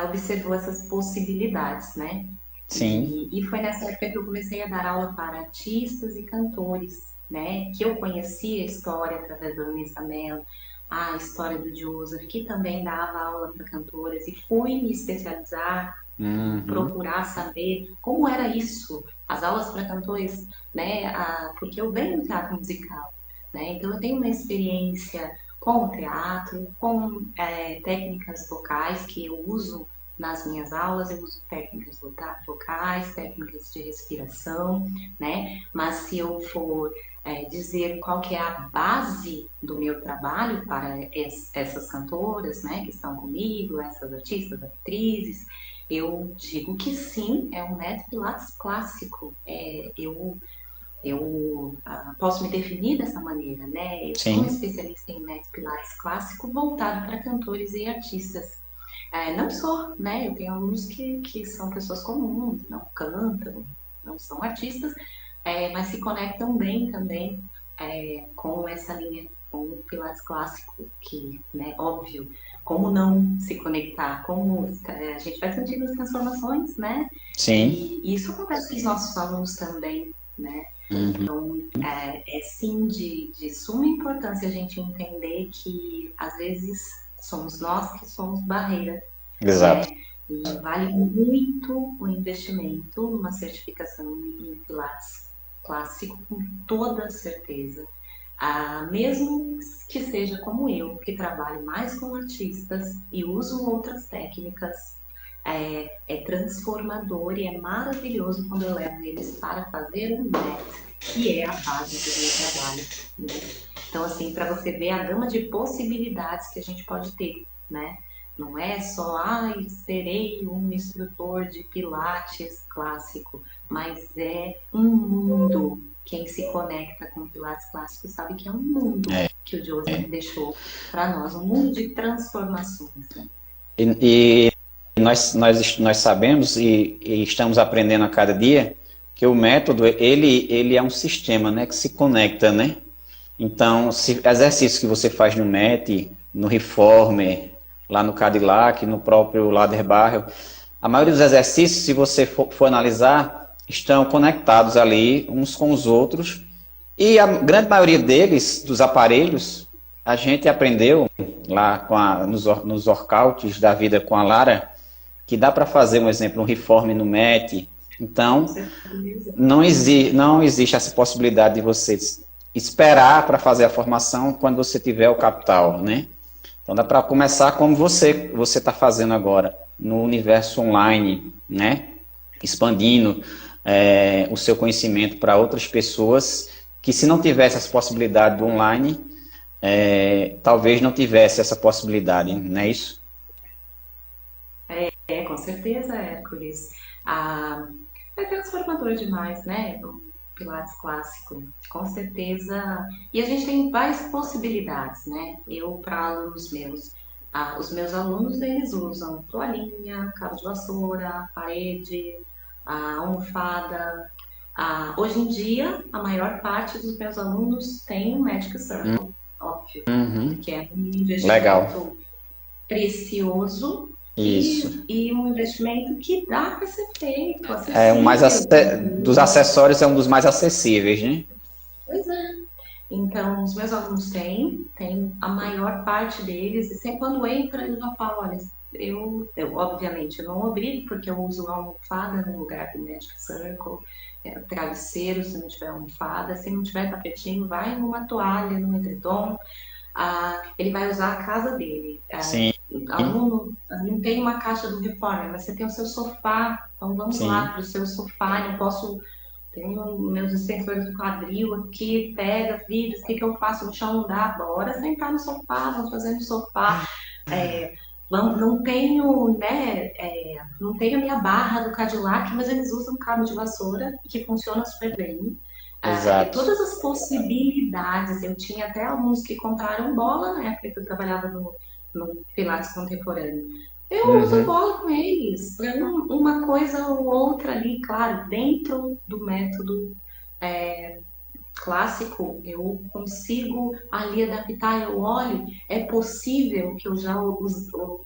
observou essas possibilidades, né? Sim. E foi nessa época que eu comecei a dar aula para artistas e cantores, né? Que eu conhecia a história através da Vanessa Mello, a história do Joseph, que também dava aula para cantores, e fui me especializar e Uhum. procurar saber como era isso, as aulas para cantores, né? Porque eu venho do teatro musical, né? Então eu tenho uma experiência com o teatro, com técnicas vocais que eu uso nas minhas aulas, eu uso técnicas vocais, técnicas de respiração, né? Mas se eu for dizer qual que é a base do meu trabalho para essas cantoras, né, que estão comigo, essas artistas, atrizes, eu digo que sim, é um método Pilates clássico. Eu posso me definir dessa maneira, né? Eu sou uma Sim. especialista em método Pilates clássico voltado para cantores e artistas. Não sou, né? Eu tenho alunos que são pessoas comuns, não cantam, não são artistas, mas se conectam bem também com essa linha, com o Pilates clássico, que, né, óbvio, como não se conectar, como a gente vai sentindo as transformações, né? Sim. E isso acontece com os nossos alunos também, né? Uhum. Então, sim de suma importância a gente entender que, às vezes, somos nós que somos barreira, Exato. né? E vale muito o investimento numa certificação em Pilates clássico, com toda certeza. Mesmo que seja como eu, que trabalho mais com artistas e uso outras técnicas, é transformador e é maravilhoso quando eu levo eles para fazer um mat, que é a base do meu trabalho, né? Então, assim, para você ver a gama de possibilidades que a gente pode ter, né? Não é só, serei um instrutor de pilates clássico, mas é um mundo. Quem se conecta com o pilates clássico sabe que é um mundo que o Joseph deixou para nós, um mundo de transformações, né? E nós sabemos e estamos aprendendo a cada dia que o método, ele é um sistema, né, que se conecta, né? Então, exercícios que você faz no MET, no Reformer, lá no Cadillac, no próprio Ladder Barrel, a maioria dos exercícios, se você for analisar, estão conectados ali uns com os outros, e a grande maioria deles, dos aparelhos, a gente aprendeu lá nos workouts da vida com a Lara, que dá para fazer, um exemplo, um Reformer no MET. Então, não existe essa possibilidade de você esperar para fazer a formação quando você tiver o capital, né? Então dá para começar como você está fazendo agora, no universo online, né? Expandindo o seu conhecimento para outras pessoas que, se não tivesse essa possibilidade do online, talvez não tivesse essa possibilidade, não é isso? Com certeza, Hércules. É transformador demais, né? O Pilates clássico, com certeza. E a gente tem várias possibilidades, né? Eu, para alunos meus, os meus alunos, eles usam toalhinha, cabo de vassoura, parede, a almofada. Hoje em dia, a maior parte dos meus alunos tem um Magic Circle, óbvio, que é um Legal. investimento precioso Isso. e um investimento que dá para ser feito, Dos acessórios é um dos mais acessíveis, né? Pois é. Então, os meus alunos têm a maior parte deles, e sempre quando entra, eu já falo, olha, eu obviamente eu não obrigo, porque eu uso a almofada no lugar do Magic Circle, travesseiro, se não tiver almofada, se não tiver tapetinho, vai numa toalha, num edredom, ele vai usar a casa dele. Sim. Aluno, não tem uma caixa do Reformer, mas você tem o seu sofá, então vamos lá para o seu sofá, eu posso... Tenho meus extensores do quadril aqui, pega, vídeos, o que eu faço no chão? Não dá, bora sentar no sofá, vamos fazer no sofá. Não tenho, né, não tenho a minha barra do Cadillac, mas eles usam cabo de vassoura, que funciona super bem. Todas as possibilidades, eu tinha até alguns que compraram bola na época que eu trabalhava no Pilates Contemporâneo. Eu uso bola com eles, uma coisa ou outra ali, claro, dentro do método clássico, eu consigo ali adaptar, eu olho, é possível que eu já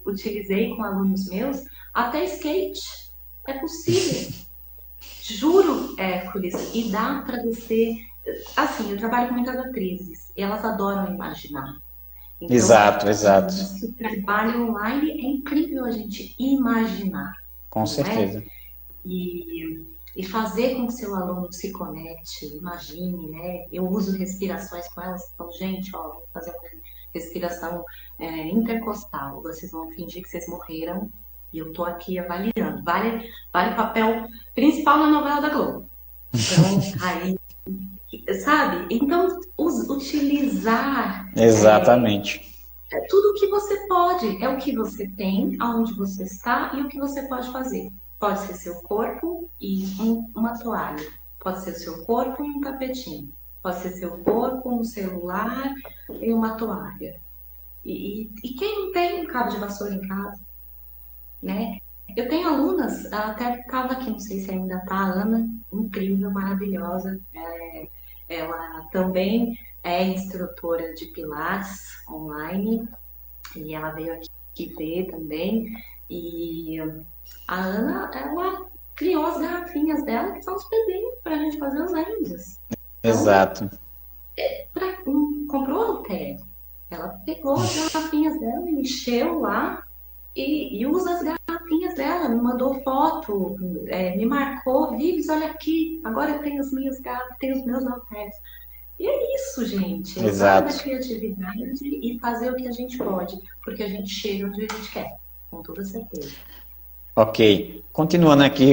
utilizei com alunos meus, até skate, é possível, juro, Hércules, e dá para você, assim, eu trabalho com muitas atrizes, e elas adoram imaginar. Então, exato. Esse trabalho online é incrível a gente imaginar. Com certeza. E fazer com que seu aluno se conecte, imagine, né? Eu uso respirações com elas, falo, gente, vou fazer uma respiração intercostal, vocês vão fingir que vocês morreram e eu tô aqui avaliando. Vale o papel principal na novela da Globo. Então, aí, sabe? Então, utilizar... Exatamente. Tudo o que você pode, é o que você tem, aonde você está e o que você pode fazer. Pode ser seu corpo e uma toalha. Pode ser seu corpo e um tapetinho. Pode ser seu corpo, um celular e uma toalha. E quem não tem um cabo de vassoura em casa, né? Eu tenho alunas, até estava aqui, não sei se ainda está, a Ana, incrível, maravilhosa. Ela também é instrutora de Pilates online e ela veio aqui ver também. E a Ana, ela criou as garrafinhas dela, que são os pezinhos para a gente fazer os índios. Então, exato. Comprou o halter. Ela pegou as garrafinhas dela, encheu lá e usa as garrafinhas dela me mandou foto, me marcou, Vives, olha aqui, agora eu tenho as minhas gatas, tenho os meus halteres. E é isso, gente, é usar da Exato. criatividade e fazer o que a gente pode, porque a gente chega onde a gente quer, com toda certeza. Ok. Continuando aqui,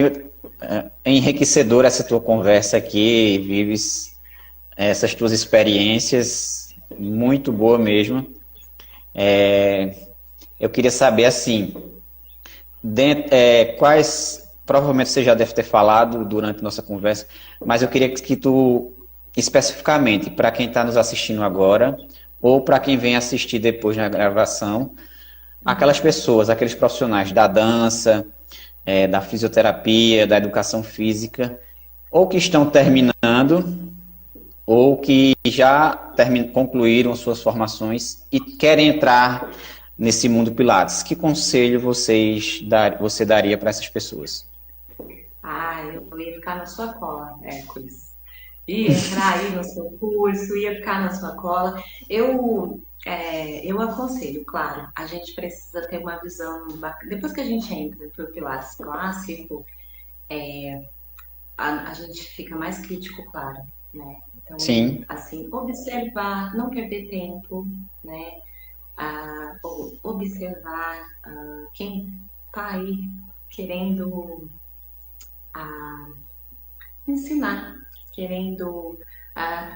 é enriquecedora essa tua conversa aqui, Vives, essas tuas experiências, muito boa mesmo. Eu queria saber, assim, quais, provavelmente você já deve ter falado durante nossa conversa, mas eu queria que tu, especificamente, para quem está nos assistindo agora, ou para quem vem assistir depois na gravação, aquelas pessoas, aqueles profissionais da dança, da fisioterapia, da educação física, ou que estão terminando, ou que já concluíram suas formações e querem entrar nesse mundo Pilates. Que conselho você daria para essas pessoas? Ah, eu ia ficar na sua cola, Hércules. Ia entrar aí no seu curso, ia ficar na sua cola. Eu aconselho, claro, a gente precisa ter uma visão bacana. Depois que a gente entra para o Pilates clássico, a gente fica mais crítico, claro, né? Então, Sim, assim, observar, não perder tempo, né? Observar quem está aí querendo ah, ensinar, querendo.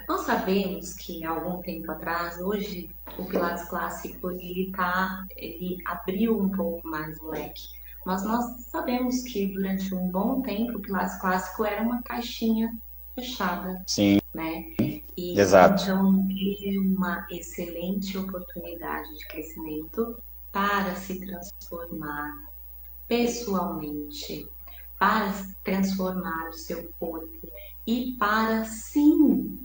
Nós sabemos que há algum tempo atrás, hoje, o Pilates clássico ele abriu um pouco mais o leque. Mas nós sabemos que durante um bom tempo o Pilates clássico era uma caixinha fechada, sim, né? E exato. então é uma excelente oportunidade de crescimento para se transformar pessoalmente, para transformar o seu corpo e para sim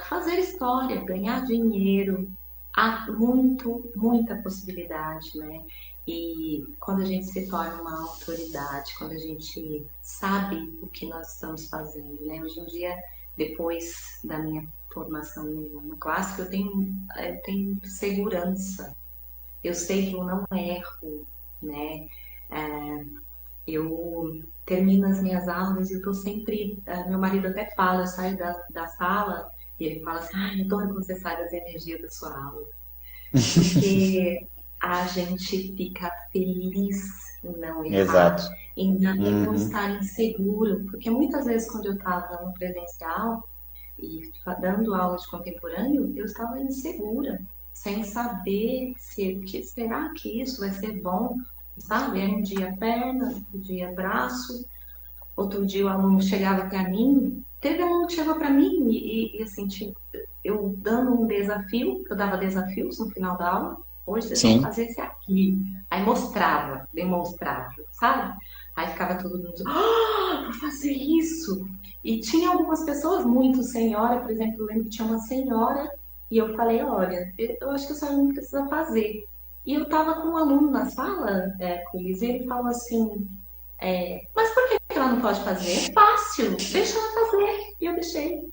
fazer história, ganhar dinheiro. Há muita possibilidade, né? E quando a gente se torna uma autoridade, quando a gente sabe o que nós estamos fazendo, né? Hoje em dia, depois da minha formação no clássico, eu tenho segurança. Eu sei que eu não erro, né? É, eu termino as minhas aulas e eu tô sempre. Meu marido até fala, eu saio da sala e ele fala assim: ai, eu adoro quando você sai das energias da sua aula. Porque a gente fica feliz em não errar, Exato. em não Uhum. estar inseguro. Porque muitas vezes, quando eu estava no presencial e dando aula de contemporâneo, eu estava insegura, sem saber será que isso vai ser bom, sabe? Era um dia perna, outro dia braço, outro dia o aluno chegava para mim. Teve um aluno que chegou para mim e assim, eu dando um desafio, eu dava desafios no final da aula. Hoje vocês vão Sim, fazer esse aqui. Aí mostrava, demonstrava, sabe? Aí ficava todo mundo, vou fazer isso. E tinha algumas pessoas, muito senhora, por exemplo, eu lembro que tinha uma senhora e eu falei, olha, eu acho que a senhora não precisa fazer. E eu tava com um aluno na sala, com eles, e ele falou assim, mas por que ela não pode fazer? É fácil, deixa ela fazer. E eu deixei.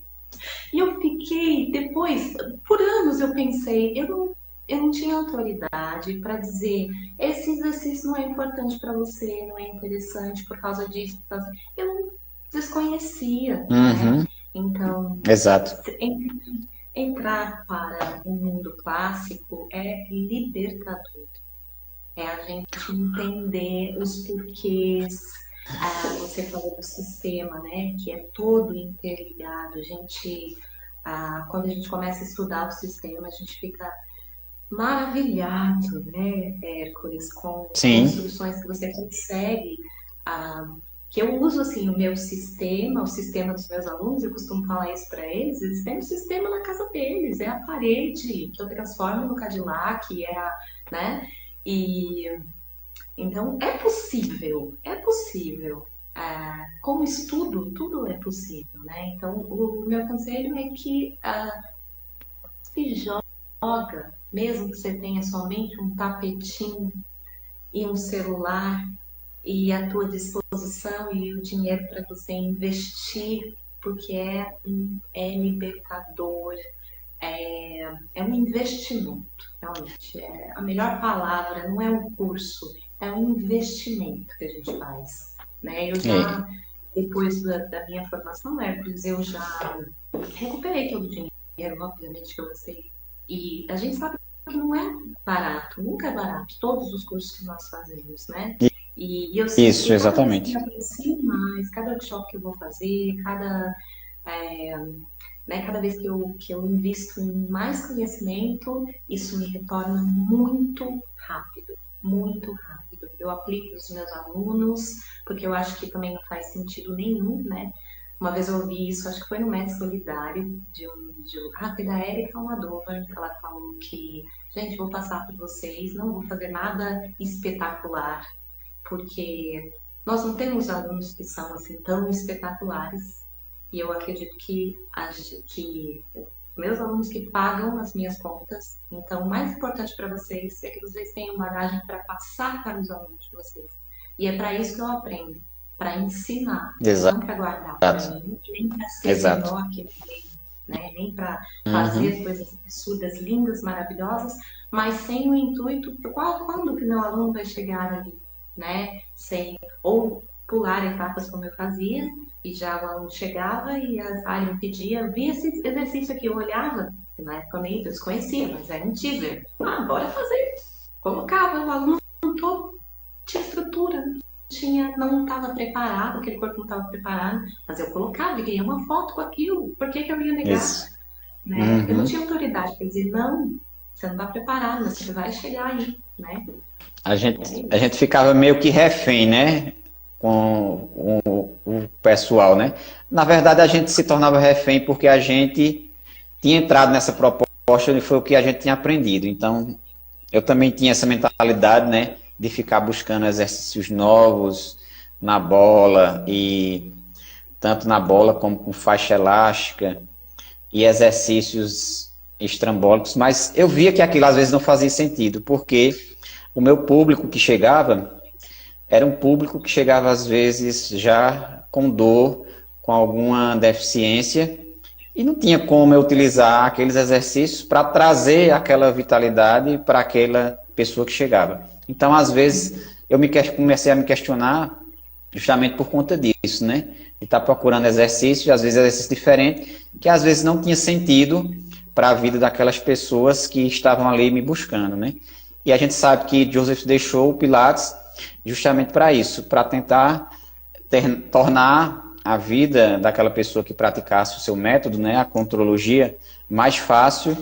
E eu fiquei, depois, por anos eu pensei, eu não tinha autoridade para dizer, esse exercício não é importante para você, não é interessante por causa disso. Eu não desconhecia, né? uhum. Então, Exato. entrar para o mundo clássico é libertador. É a gente entender os porquês. Você falou do sistema, né? Que é todo interligado. Quando a gente começa a estudar o sistema, a gente fica maravilhado, né, Hércules, com Sim, construções que você consegue. Que eu uso assim o meu sistema, o sistema dos meus alunos, eu costumo falar isso para eles, eles têm um sistema na casa deles, é a parede que eu transformo no Cadillac, né? E então, é possível. Com estudo, tudo é possível, né? Então, o meu conselho é que se joga, mesmo que você tenha somente um tapetinho e um celular e a tua disposição e o dinheiro para você investir, porque é libertador, é um investimento, realmente. A melhor palavra não é um curso, é um investimento que a gente faz, né? Eu É. já, depois da minha formação na Hércules, eu já recuperei todo o dinheiro, obviamente que eu gostei. E a gente sabe que não é barato, nunca é barato, todos os cursos que nós fazemos, né? E eu sinto Isso, que cada vez que eu exatamente. aprecio mais, cada workshop que eu vou fazer, é, cada vez que eu invisto em mais conhecimento, isso me retorna muito rápido, muito rápido. Eu aplico os meus alunos, porque eu acho que também não faz sentido nenhum, né? Uma vez eu ouvi isso, acho que foi no Método Solidário, foi da Érica Almadova, ela falou que, gente, vou passar por vocês, não vou fazer nada espetacular, porque nós não temos alunos que são assim tão espetaculares. E eu acredito que meus alunos que pagam as minhas contas, então o mais importante para vocês é que vocês tenham bagagem para passar para os alunos de vocês. E é para isso que eu aprendo, para ensinar, Exato, não para guardar para mim, nem para ser exato. melhor que ninguém, né? Nem para Uhum. fazer coisas absurdas, lindas, maravilhosas, mas sem o intuito, quando que meu aluno vai chegar ali, né? Sem, ou pular etapas como eu fazia, e já o aluno chegava e a área me pedia, eu via esse exercício aqui, eu olhava, que na época eu nem desconhecia, mas era um teaser. Ah, bora fazer. Colocava, o aluno todo tinha estrutura, não estava preparado, aquele corpo não estava preparado, mas eu colocava e ganhei uma foto com aquilo, por que eu ia negar? Isso. Né? Eu não Uhum. tinha autoridade para dizer, não, você não está preparado, mas você vai chegar aí, né? E é A gente isso. ficava meio que refém, né? Com o pessoal, né? Na verdade, a gente se tornava refém porque a gente tinha entrado nessa proposta e foi o que a gente tinha aprendido. Então, eu também tinha essa mentalidade, né? De ficar buscando exercícios novos na bola e tanto na bola como com faixa elástica e exercícios estrambólicos, mas eu via que aquilo às vezes não fazia sentido, porque o meu público que chegava era um público que chegava às vezes já com dor, com alguma deficiência, e não tinha como eu utilizar aqueles exercícios para trazer aquela vitalidade para aquela pessoa que chegava. Então, às vezes, comecei a me questionar justamente por conta disso, né? De estar procurando exercícios, às vezes exercícios diferentes, que às vezes não tinha sentido para a vida daquelas pessoas que estavam ali me buscando, né? E a gente sabe que Joseph deixou o Pilates justamente para isso, para tentar tornar a vida daquela pessoa que praticasse o seu método, né, a contrologia, mais fácil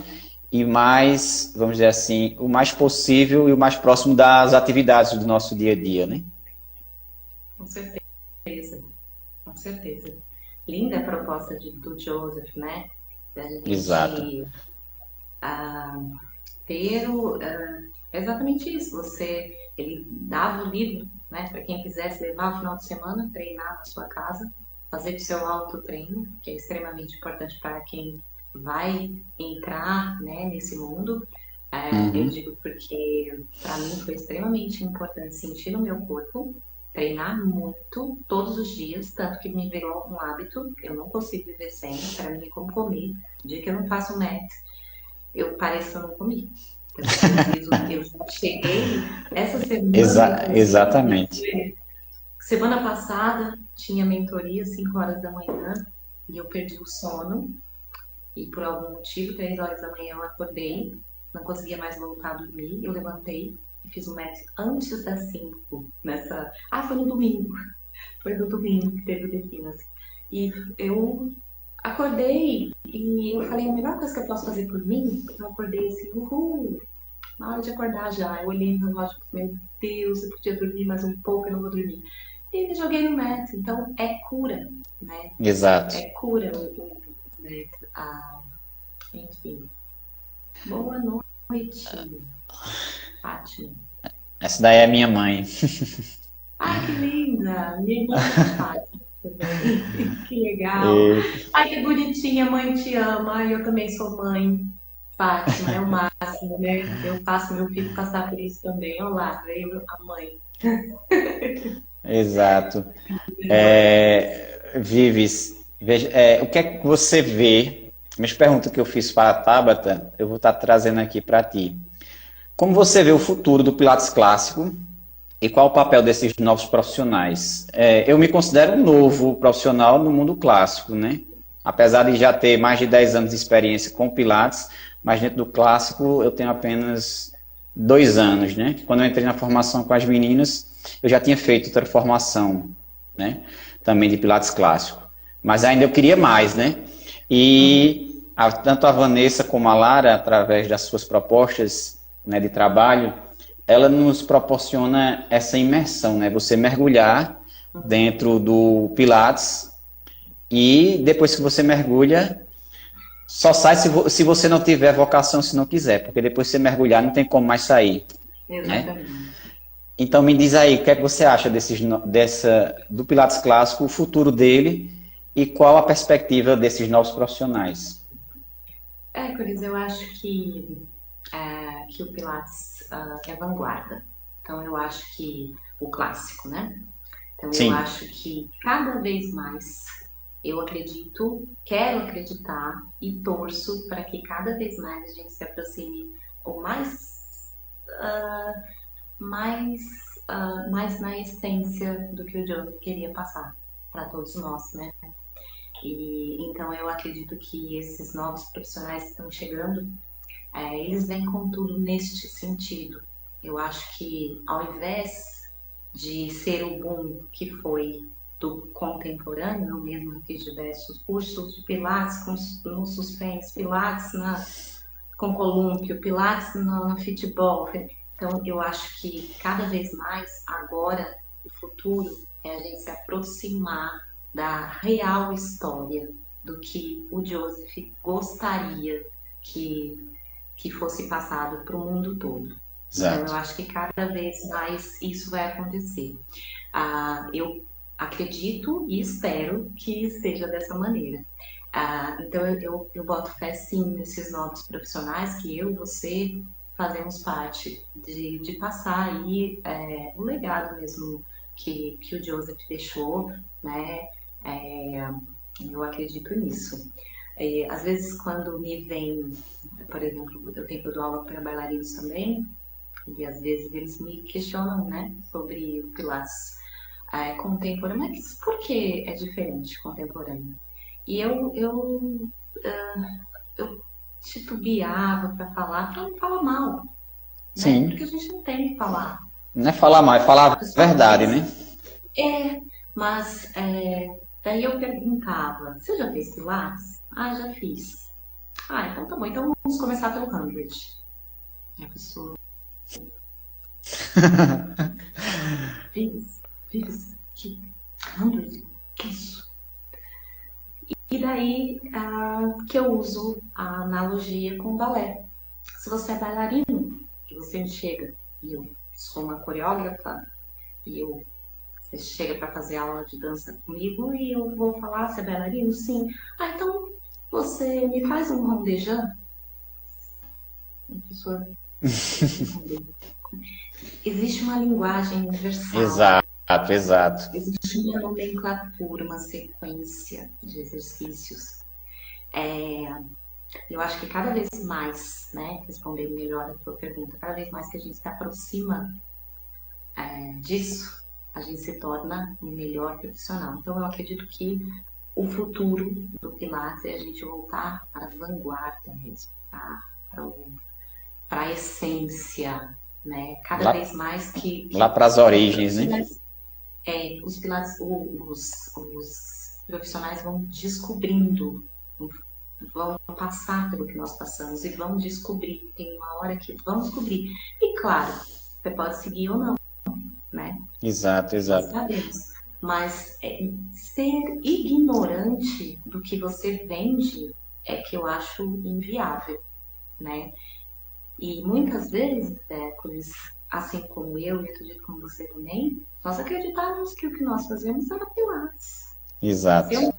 e mais, vamos dizer assim, o mais possível e o mais próximo das atividades do nosso dia a dia, né? Com certeza, com certeza. Linda a proposta do Joseph, né? Da Exato. gente ah, ter exatamente isso. Ele dava o livro, né, para quem quisesse levar o final de semana, treinar na sua casa, fazer o seu autotreino, que é extremamente importante para quem vai entrar, né, nesse mundo. Eu Uhum. digo porque para mim foi extremamente importante sentir no meu corpo, treinar muito todos os dias, tanto que me virou um hábito. Eu não consigo viver sem, para mim é como comer. O dia que eu não faço mat, eu pareço que eu não comi. Eu preciso, eu já cheguei essa semana, inclusive, Exatamente. semana passada tinha mentoria 5 horas da manhã e eu perdi o sono e por algum motivo, 3 horas da manhã eu acordei, não conseguia mais voltar a dormir, eu levantei e fiz o match antes das 5 foi no domingo. Foi no domingo que teve o Definas. E eu acordei e eu falei, a melhor coisa que eu posso fazer por mim, eu acordei assim, uhul, na hora de acordar já. Eu olhei no relógio e falei, meu Deus, eu podia dormir mais um pouco, eu não vou dormir. E me joguei no mat. Então, é cura, né? Exato. É cura né? Enfim. Boa noite, Fátima. Essa daí é a minha mãe. Ai, que linda! Minha irmã chama Fátima também. Que legal. E- Ai, que bonitinha, mãe te ama. Ai, eu também sou mãe. Fátima, é o máximo, né? Eu faço meu filho passar por isso também. Olá, veio a mãe. Exato. Legal. Vives, veja, o que é que você vê? As perguntas que eu fiz para a Tabata, eu vou estar trazendo aqui para ti. Como você vê o futuro do Pilates clássico E qual o papel desses novos profissionais? Eu me considero um novo profissional no mundo clássico, né? Apesar de já ter mais de 10 anos de experiência com Pilates, mas dentro do clássico eu tenho apenas 2 anos, né? Quando eu entrei na formação com as meninas, eu já tinha feito outra formação, né? Também de Pilates clássico. Mas ainda eu queria mais, né? E tanto a Vanessa como a Lara, através das suas propostas, né, de trabalho, ela nos proporciona essa imersão, né? Você mergulhar dentro do Pilates e depois que você mergulha, só sai se você não tiver vocação, se não quiser, porque depois que você mergulhar não tem como mais sair, né? Exatamente. Então me diz aí, o que é que você acha do Pilates clássico, o futuro dele e qual a perspectiva desses novos profissionais? Cris, eu acho que o Pilates é vanguarda. Então, eu acho que o clássico, né? Então, eu Sim, acho que cada vez mais eu acredito, quero acreditar e torço para que cada vez mais a gente se aproxime o mais, mais na essência do que o Joseph queria passar para todos nós, né? E então eu acredito que esses novos profissionais que estão chegando, eles vêm com tudo neste sentido. Eu acho que ao invés de ser o boom que foi do contemporâneo, eu mesmo fiz diversos cursos de Pilates no suspense, Pilates com colúmpio, Pilates no futebol. Então, eu acho que cada vez mais, agora, o futuro é a gente se aproximar da real história do que o Joseph gostaria que fosse passado para o mundo todo. Então, eu exato. acho que cada vez mais isso vai acontecer. Eu acredito e espero que seja dessa maneira. Então, eu boto fé, sim, nesses novos profissionais que eu, você, fazemos parte de passar aí o legado mesmo que o Joseph deixou, né? É, eu acredito nisso. Às vezes, quando me vem, por exemplo, eu dou aula para bailarinos também, e às vezes eles me questionam, né, sobre o Pilates contemporâneo, mas por que é diferente contemporâneo? E eu titubeava para não falar mal, né? Porque a Sim, gente não tem que falar. não é falar mal, é falar A a pessoa verdade, pensa, né? mas daí eu perguntava, você já fez Pilates? Ah, já fiz. Ah, então tá bom, então vamos começar pelo 100. E a pessoa, fiz, que 100? Que isso? E daí que eu uso a analogia com o balé. Se você é bailarino, que você chega e eu sou uma coreógrafa e você chega para fazer aula de dança comigo e eu vou falar, você é bailarino? Sim. Ah, então você me faz um rondejão? A pessoa, um rondejão. Existe uma linguagem universal, Exato, exato. existe uma nomenclatura, uma sequência de exercícios. Eu acho que cada vez mais, né, respondendo melhor a tua pergunta, cada vez mais que a gente se aproxima disso, a gente se torna um melhor profissional. Então, eu acredito que o futuro do Pilates é a gente voltar para a vanguarda mesmo, tá? Para a essência, né? Cada Lá, vez mais lá que para as os origens, né? profissionais, os Pilates, os profissionais vão descobrindo, vão passar pelo que nós passamos e vão descobrir. Tem uma hora que vão descobrir. E claro, você pode seguir ou não, né? Exato, Nós exato. sabemos. Mas ser ignorante do que você vende é que eu acho inviável, né? E muitas vezes, Hércules, assim como eu e acredito como você também, nós acreditávamos que o que nós fazíamos era Pilates. Se Exato. eu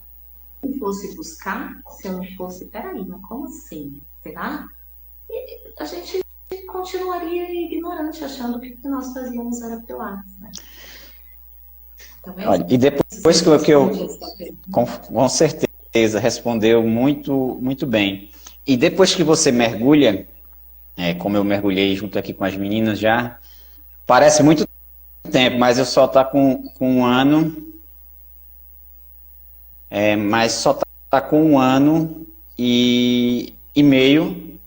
não fosse buscar, se eu não fosse, peraí, mas como assim? Será? A gente continuaria ignorante, achando que o que nós fazíamos era Pilates, né? Talvez Olha, e isso depois seja que eu responde essa com, pergunta. com certeza respondeu muito, muito bem. E depois que você mergulha, como eu mergulhei junto aqui com as meninas já, parece muito tempo, mas eu só tá com um ano, mas só tá com um ano e meio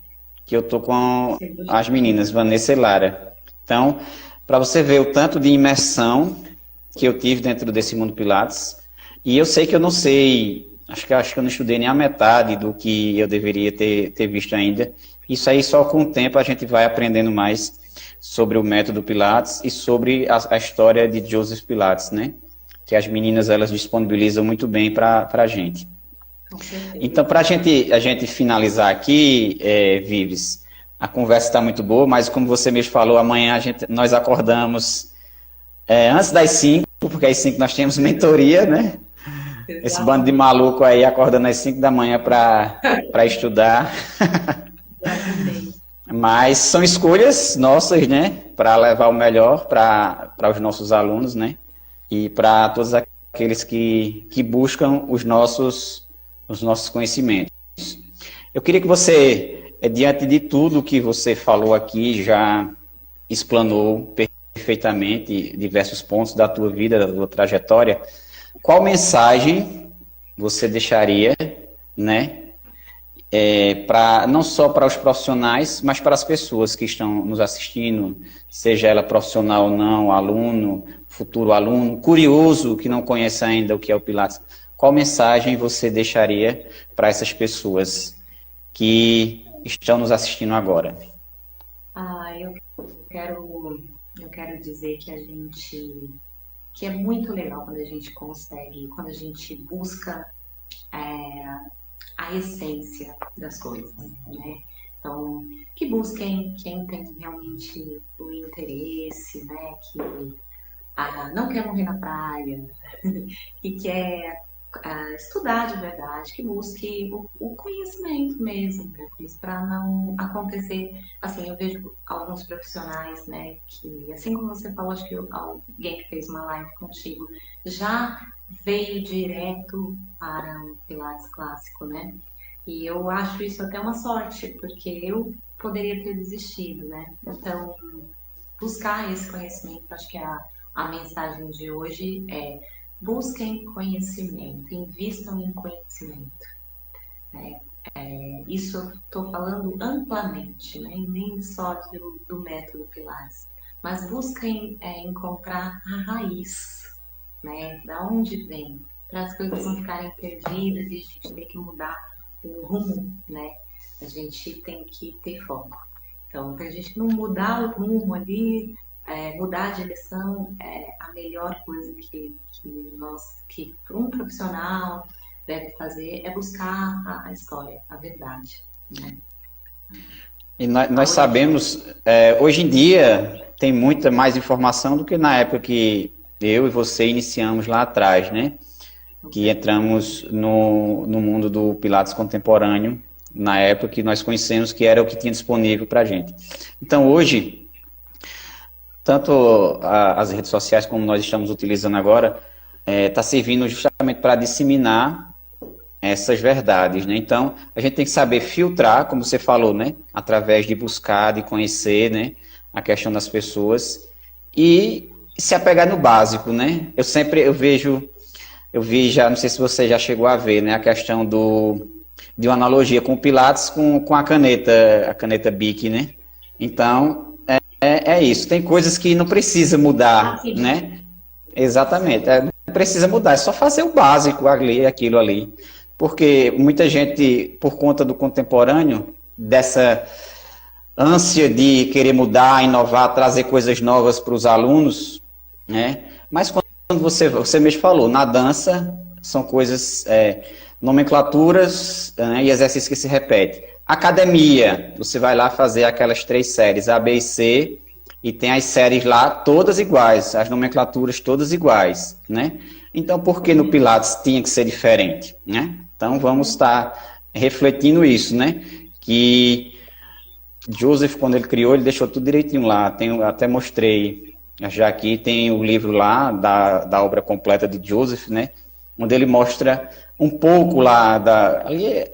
que eu tô com as meninas, Vanessa e Lara. Então, para você ver o tanto de imersão que eu tive dentro desse mundo Pilates, e eu sei que eu não sei, acho que eu não estudei nem a metade do que eu deveria ter visto ainda. Isso aí só com o tempo a gente vai aprendendo mais sobre o método Pilates e sobre a história de Joseph Pilates, né? Que as meninas elas disponibilizam muito bem para a gente. Então, para a gente finalizar aqui, Vives, a conversa está muito boa, mas como você mesmo falou, amanhã nós acordamos antes das 5, porque às 5 nós temos mentoria, né? Exato. Esse bando de maluco aí acordando às 5 da manhã para estudar. Mas são escolhas nossas, né? Para levar o melhor para os nossos alunos, né? E para todos aqueles que buscam os nossos conhecimentos. Eu queria que você, diante de tudo que você falou aqui, já explanou perfeitamente diversos pontos da tua vida, da tua trajetória, qual mensagem você deixaria, né, não só para os profissionais, mas para as pessoas que estão nos assistindo, seja ela profissional ou não, aluno, futuro aluno, curioso, que não conhece ainda o que é o Pilates, qual mensagem você deixaria para essas pessoas que estão nos assistindo agora? Eu quero dizer que é muito legal quando a gente consegue, quando a gente busca a essência das coisas, né? Então, que busquem quem tem realmente o interesse, né? Que não quer morrer na praia, que quer estudar de verdade, que busque o conhecimento mesmo, né? Para não acontecer, assim, eu vejo alguns profissionais, né, que, assim como você falou, acho que alguém que fez uma live contigo já veio direto para o Pilates clássico, né? E eu acho isso até uma sorte, porque eu poderia ter desistido, né? Então, buscar esse conhecimento, acho que a mensagem de hoje é: busquem conhecimento, invistam em conhecimento. Isso eu estou falando amplamente, né? E nem só do método Pilates, mas busquem encontrar a raiz, né? Da onde vem, para as coisas não ficarem perdidas e a gente ter que mudar o rumo, né? A gente tem que ter foco. Então, para a gente não mudar o rumo ali, mudar a direção, a melhor coisa que um profissional deve fazer é buscar a história, a verdade, né? E nós sabemos, hoje em dia tem muita mais informação do que na época que eu e você iniciamos lá atrás, né? Que entramos no mundo do Pilates contemporâneo, na época que nós conhecemos que era o que tinha disponível para a gente. Então, hoje, tanto as redes sociais como nós estamos utilizando agora, está servindo justamente para disseminar essas verdades, né? Então, a gente tem que saber filtrar, como você falou, né? Através de buscar, de conhecer, né? A questão das pessoas e se apegar no básico, né? Eu vi já, não sei se você já chegou a ver, né? A questão de uma analogia com o Pilates com a caneta Bic, né? Então, é isso. Tem coisas que não precisa mudar, né? Exatamente. Não precisa mudar, é só fazer o básico ali, aquilo ali. Porque muita gente, por conta do contemporâneo, dessa ânsia de querer mudar, inovar, trazer coisas novas para os alunos, né? Mas quando você mesmo falou, na dança são coisas, nomenclaturas, né, e exercícios que se repetem. Academia, você vai lá fazer aquelas 3 séries, A, B e C, e tem as séries lá todas iguais, as nomenclaturas todas iguais, né? Então, por que no Pilates tinha que ser diferente, né? Então, vamos estar refletindo isso, né? Que Joseph, quando ele criou, ele deixou tudo direitinho lá. Até mostrei, já aqui tem o livro lá da obra completa de Joseph, né? Onde ele mostra um pouco lá,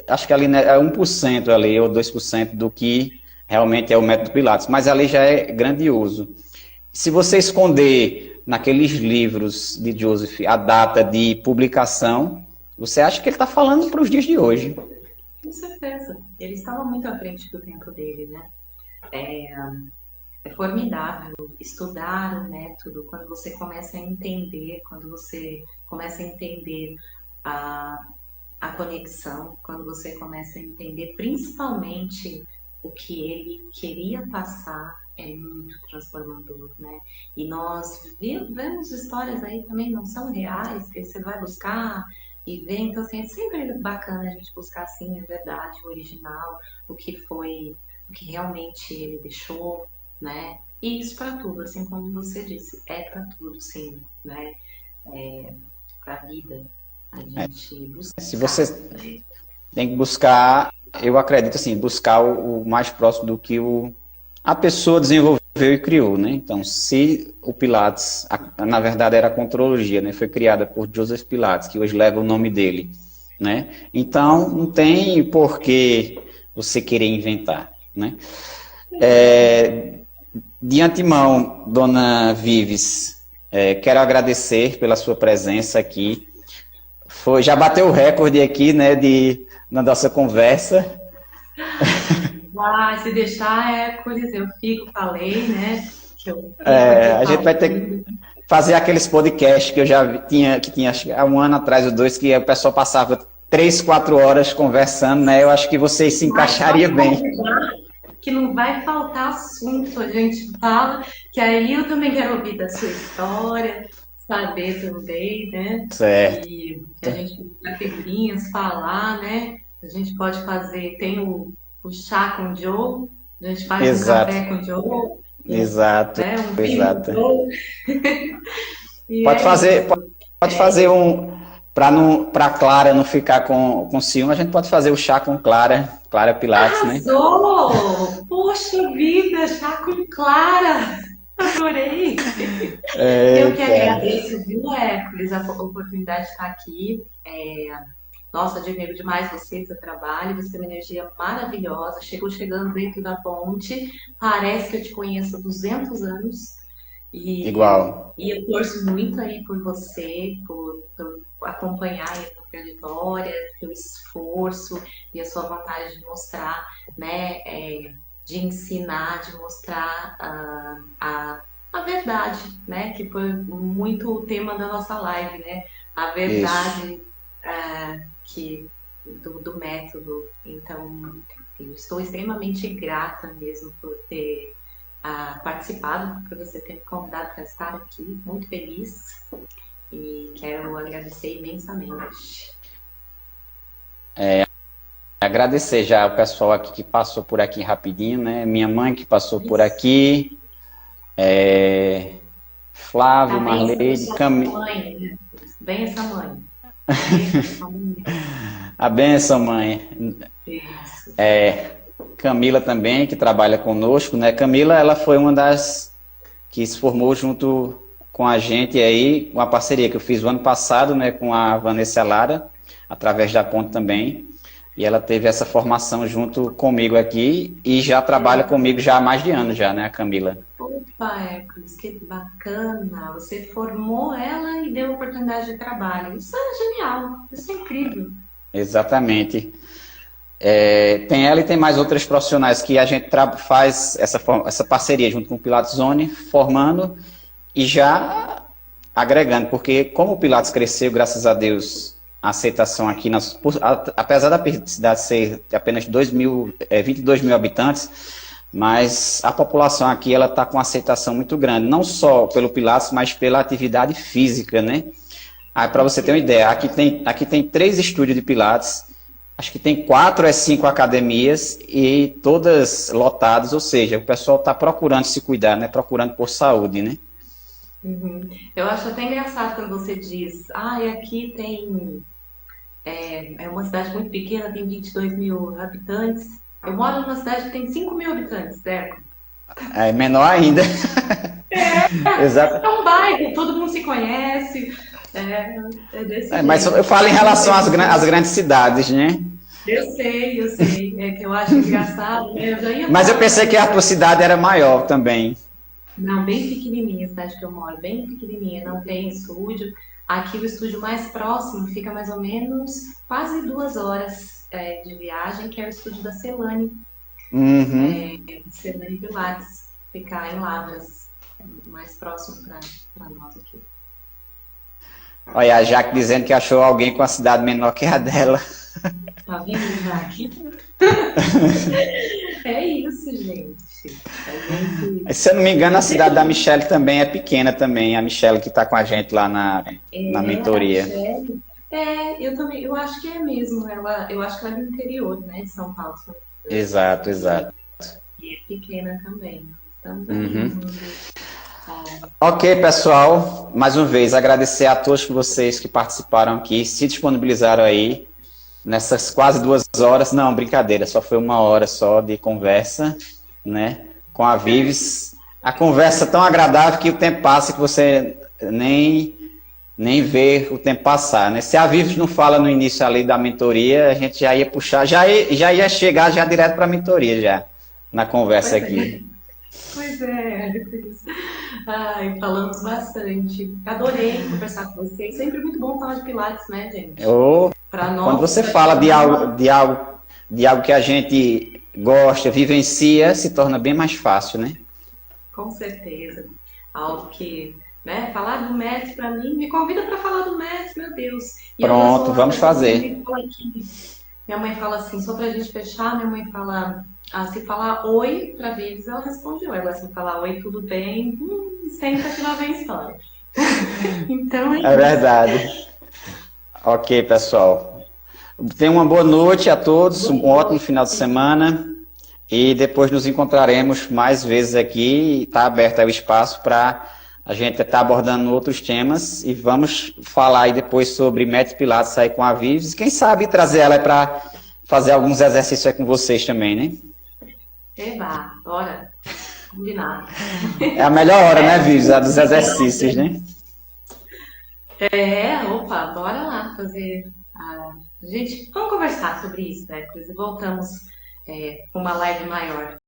acho que ali é 1% ali, ou 2% do que realmente é o método Pilates. Mas ali já é grandioso. Se você esconder naqueles livros de Joseph a data de publicação, você acha que ele está falando para os dias de hoje. Com certeza. Ele estava muito à frente do tempo dele, né? É formidável estudar o método quando você começa a entender, quando você começa a entender a conexão, quando você começa a entender principalmente o que ele queria passar, é muito transformador, né? E nós vemos histórias aí também não são reais, que você vai buscar e ver, então assim, é sempre bacana a gente buscar assim a verdade, o original, o que foi, o que realmente ele deixou, né? E isso para tudo, assim como você disse, é para tudo, sim, né? Para a vida, a gente busca. Se você tem que buscar, eu acredito assim, buscar o mais próximo do que a pessoa desenvolveu e criou, né? Então, se o Pilates, na verdade era a contrologia, né? Foi criada por Joseph Pilates, que hoje leva o nome dele, né? Então, não tem por que você querer inventar, né? De antemão, dona Vives, quero agradecer pela sua presença aqui. Já bateu o recorde aqui, né, na nossa conversa. Se deixar Hércules, eu falei, né? A gente vai ter que fazer aqueles podcasts que eu já tinha acho que há um ano atrás ou dois, que o pessoal passava 3, 4 horas conversando, né? Eu acho que vocês se encaixariam bem. Que não vai faltar assunto, a gente fala, que aí eu também quero ouvir da sua história, saber também, né? Certo. E a gente vai figurinhas, falar, né? A gente pode fazer, tem o chá com o Joe, a gente faz um café com o Joe. Exato. Né? Um exato. Pode fazer um, para Clara não ficar com ciúme, a gente pode fazer o chá com Clara Pilates, Arrasou! Né? Poxa vida, chá com Clara! Adorei! Eu que agradeço, viu, Hércules, a oportunidade de estar aqui. Nossa, admiro demais você, seu trabalho, você tem uma energia maravilhosa, chegando dentro da ponte, parece que eu te conheço há 200 anos. Igual. E eu torço muito aí por você, por acompanhar a sua trajetória, seu esforço e a sua vontade de mostrar, né, de ensinar, de mostrar a verdade, né, que foi muito o tema da nossa live, né, a verdade do método. Então, eu estou extremamente grata mesmo por ter participado, por você ter me convidado para estar aqui, muito feliz e quero agradecer imensamente. Agradecer já o pessoal aqui que passou por aqui rapidinho, né? Minha mãe que passou por aqui, Flávio, Marlene, Camila. Bem essa mãe. A benção, mãe. Isso. Camila também, que trabalha conosco, né? Camila, ela foi uma das que se formou junto com a gente aí, uma parceria que eu fiz o ano passado, né, com a Vanessa Lara, através da Ponte também, e ela teve essa formação junto comigo aqui e já trabalha comigo já há mais de anos já, né, a Camila. Opa, Hércules, que bacana, você formou ela e deu oportunidade de trabalho, isso é genial, isso é incrível. Exatamente. Tem ela e tem mais outras profissionais que a gente faz essa parceria junto com o Pilates Zone, formando e já agregando, porque como o Pilates cresceu, graças a Deus, a aceitação aqui, apesar da cidade ser apenas 22 mil habitantes, mas a população aqui ela está com uma aceitação muito grande, não só pelo Pilates, mas pela atividade física, né? Para você ter uma ideia, aqui tem 3 estúdios de Pilates, acho que tem 4 ou 5 academias e todas lotadas, ou seja, o pessoal está procurando se cuidar, né? Procurando por saúde, né? Uhum. Eu acho até engraçado quando você diz, aqui tem uma cidade muito pequena, tem 22 mil habitantes. Eu moro numa cidade que tem 5 mil habitantes, certo? É menor ainda. Exato. É um bairro, todo mundo se conhece. Mas eu falo em relação às grandes cidades, né? Eu sei. É que eu acho engraçado, né? Mas eu pensei que a tua cidade era maior também. Não, bem pequenininha a cidade que eu moro, bem pequenininha, não tem estúdio. Aqui o estúdio mais próximo fica mais ou menos quase 2 horas de viagem, que é o estúdio da Celane, Uhum. Celane Pilates, fica em Lavras, mais próximo para nós aqui. Olha, a Jaque dizendo que achou alguém com a cidade menor que a dela. Tá vendo, Jaque? É isso, gente. A gente Se eu não me engano, a Mas é cidade da isso. Michelle também é pequena também. A Michelle que está com a gente lá na A mentoria. Michelle. Eu também, eu acho que é mesmo. Eu acho que ela é do interior, né, de São Paulo, se eu não me engano. Exato, exato. E é pequena também. Estamos aí Uhum. indo. Tá. Ok, pessoal. Mais uma vez, agradecer a todos vocês que participaram aqui, se disponibilizaram aí nessas quase 2 horas. Não, brincadeira, só foi 1 hora só de conversa, né? Com a Vives. A conversa tão agradável que o tempo passa que você nem vê o tempo passar, né? Se a Vives não fala no início ali da mentoria, a gente já ia puxar, já ia chegar já direto para a mentoria já, na conversa Pois é, aqui. pois é. Ai, falamos bastante. Adorei conversar com vocês. Sempre muito bom falar de Pilates, né, gente? Ou Para quando nós, você acho que fala é de algo, uma. de algo, de algo que a gente gosta, vivencia, se torna bem mais fácil, né? Com certeza. Algo que, né, falar do Messi para mim, me convida para falar do Messi, meu Deus. E eu sou Pronto, uma vamos pessoa que fazer. minha mãe fala assim, só pra gente fechar, minha mãe fala, se falar oi pra Vives, ela responde oi. Agora, se falar oi, tudo bem, senta que lá vem história. Então é É isso. verdade. Ok, pessoal. Tenham uma boa noite a todos, um ótimo final de semana e depois nos encontraremos mais vezes aqui. Está aberto aí o espaço para a gente estar abordando outros temas e vamos falar aí depois sobre métodos Pilates aí com a Vives. Quem sabe trazer ela para fazer alguns exercícios aí com vocês também, né? Eba, bora. Combinado. É a melhor hora, né, É, Vives? A dos exercícios, né? opa, bora lá fazer. Gente, vamos conversar sobre isso, né? Depois voltamos com uma live maior.